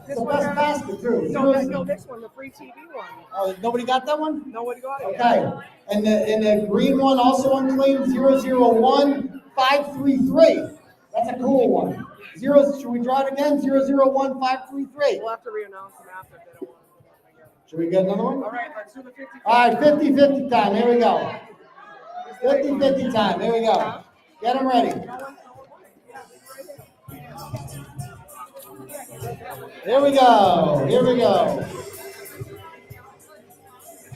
It's the best basket too. No, this one, the free TV one. Oh, nobody got that one? Nobody got it. Okay. And the green one also unclaimed, 001533. That's a cool one. Should we draw it again? 001533. We'll have to re-announce them after if they don't want to. Should we get another one? All right, let's do the 50. All right, 50-50 time. Here we go. 50-50 time. Here we go. Get them ready. Here we go.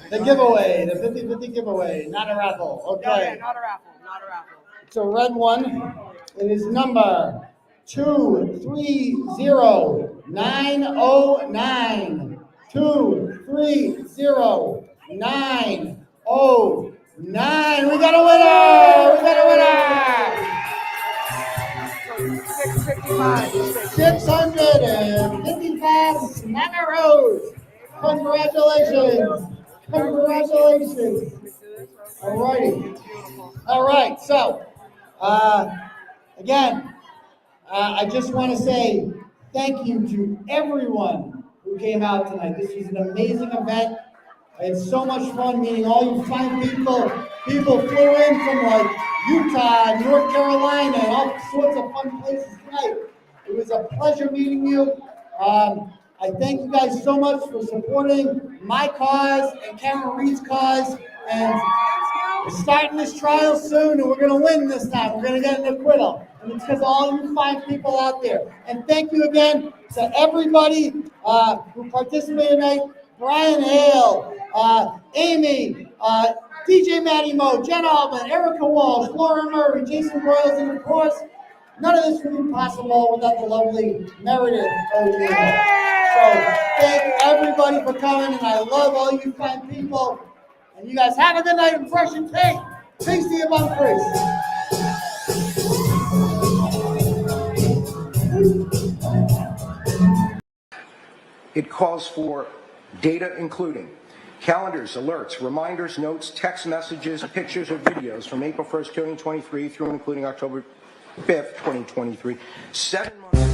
The giveaway, the 50-50 giveaway, not a raffle. Okay. Not a raffle. It's a red one. It is number 230909. 230909. We got a winner! 655 Smacaroos. Congratulations. All right. So, again, I just want to say thank you to everyone who came out tonight. This was an amazing event. It's so much fun meeting all you fine people. People flew in from like Utah, North Carolina, and all sorts of fun places tonight. It was a pleasure meeting you. I thank you guys so much for supporting my cause and Cameron Reed's cause. And we're starting this trial soon, and we're going to win this time. We're going to get an acquittal. And it's because of all you fine people out there. And thank you again to everybody who participated tonight. Brian Hale, Amy, DJ Matty Mo, Jen Altman, Erica Walsh, Laura Murray, Jason Royals, and of course, none of this would be possible without the lovely Meredith O'Neill. So thank everybody for coming, and I love all you fine people. And you guys have a good night. Impression take. Peace to you, bum freaks. It calls for data including calendars, alerts, reminders, notes, text messages, pictures, or videos from April 1st, 2023 through and including October 5th, 2023, 7 months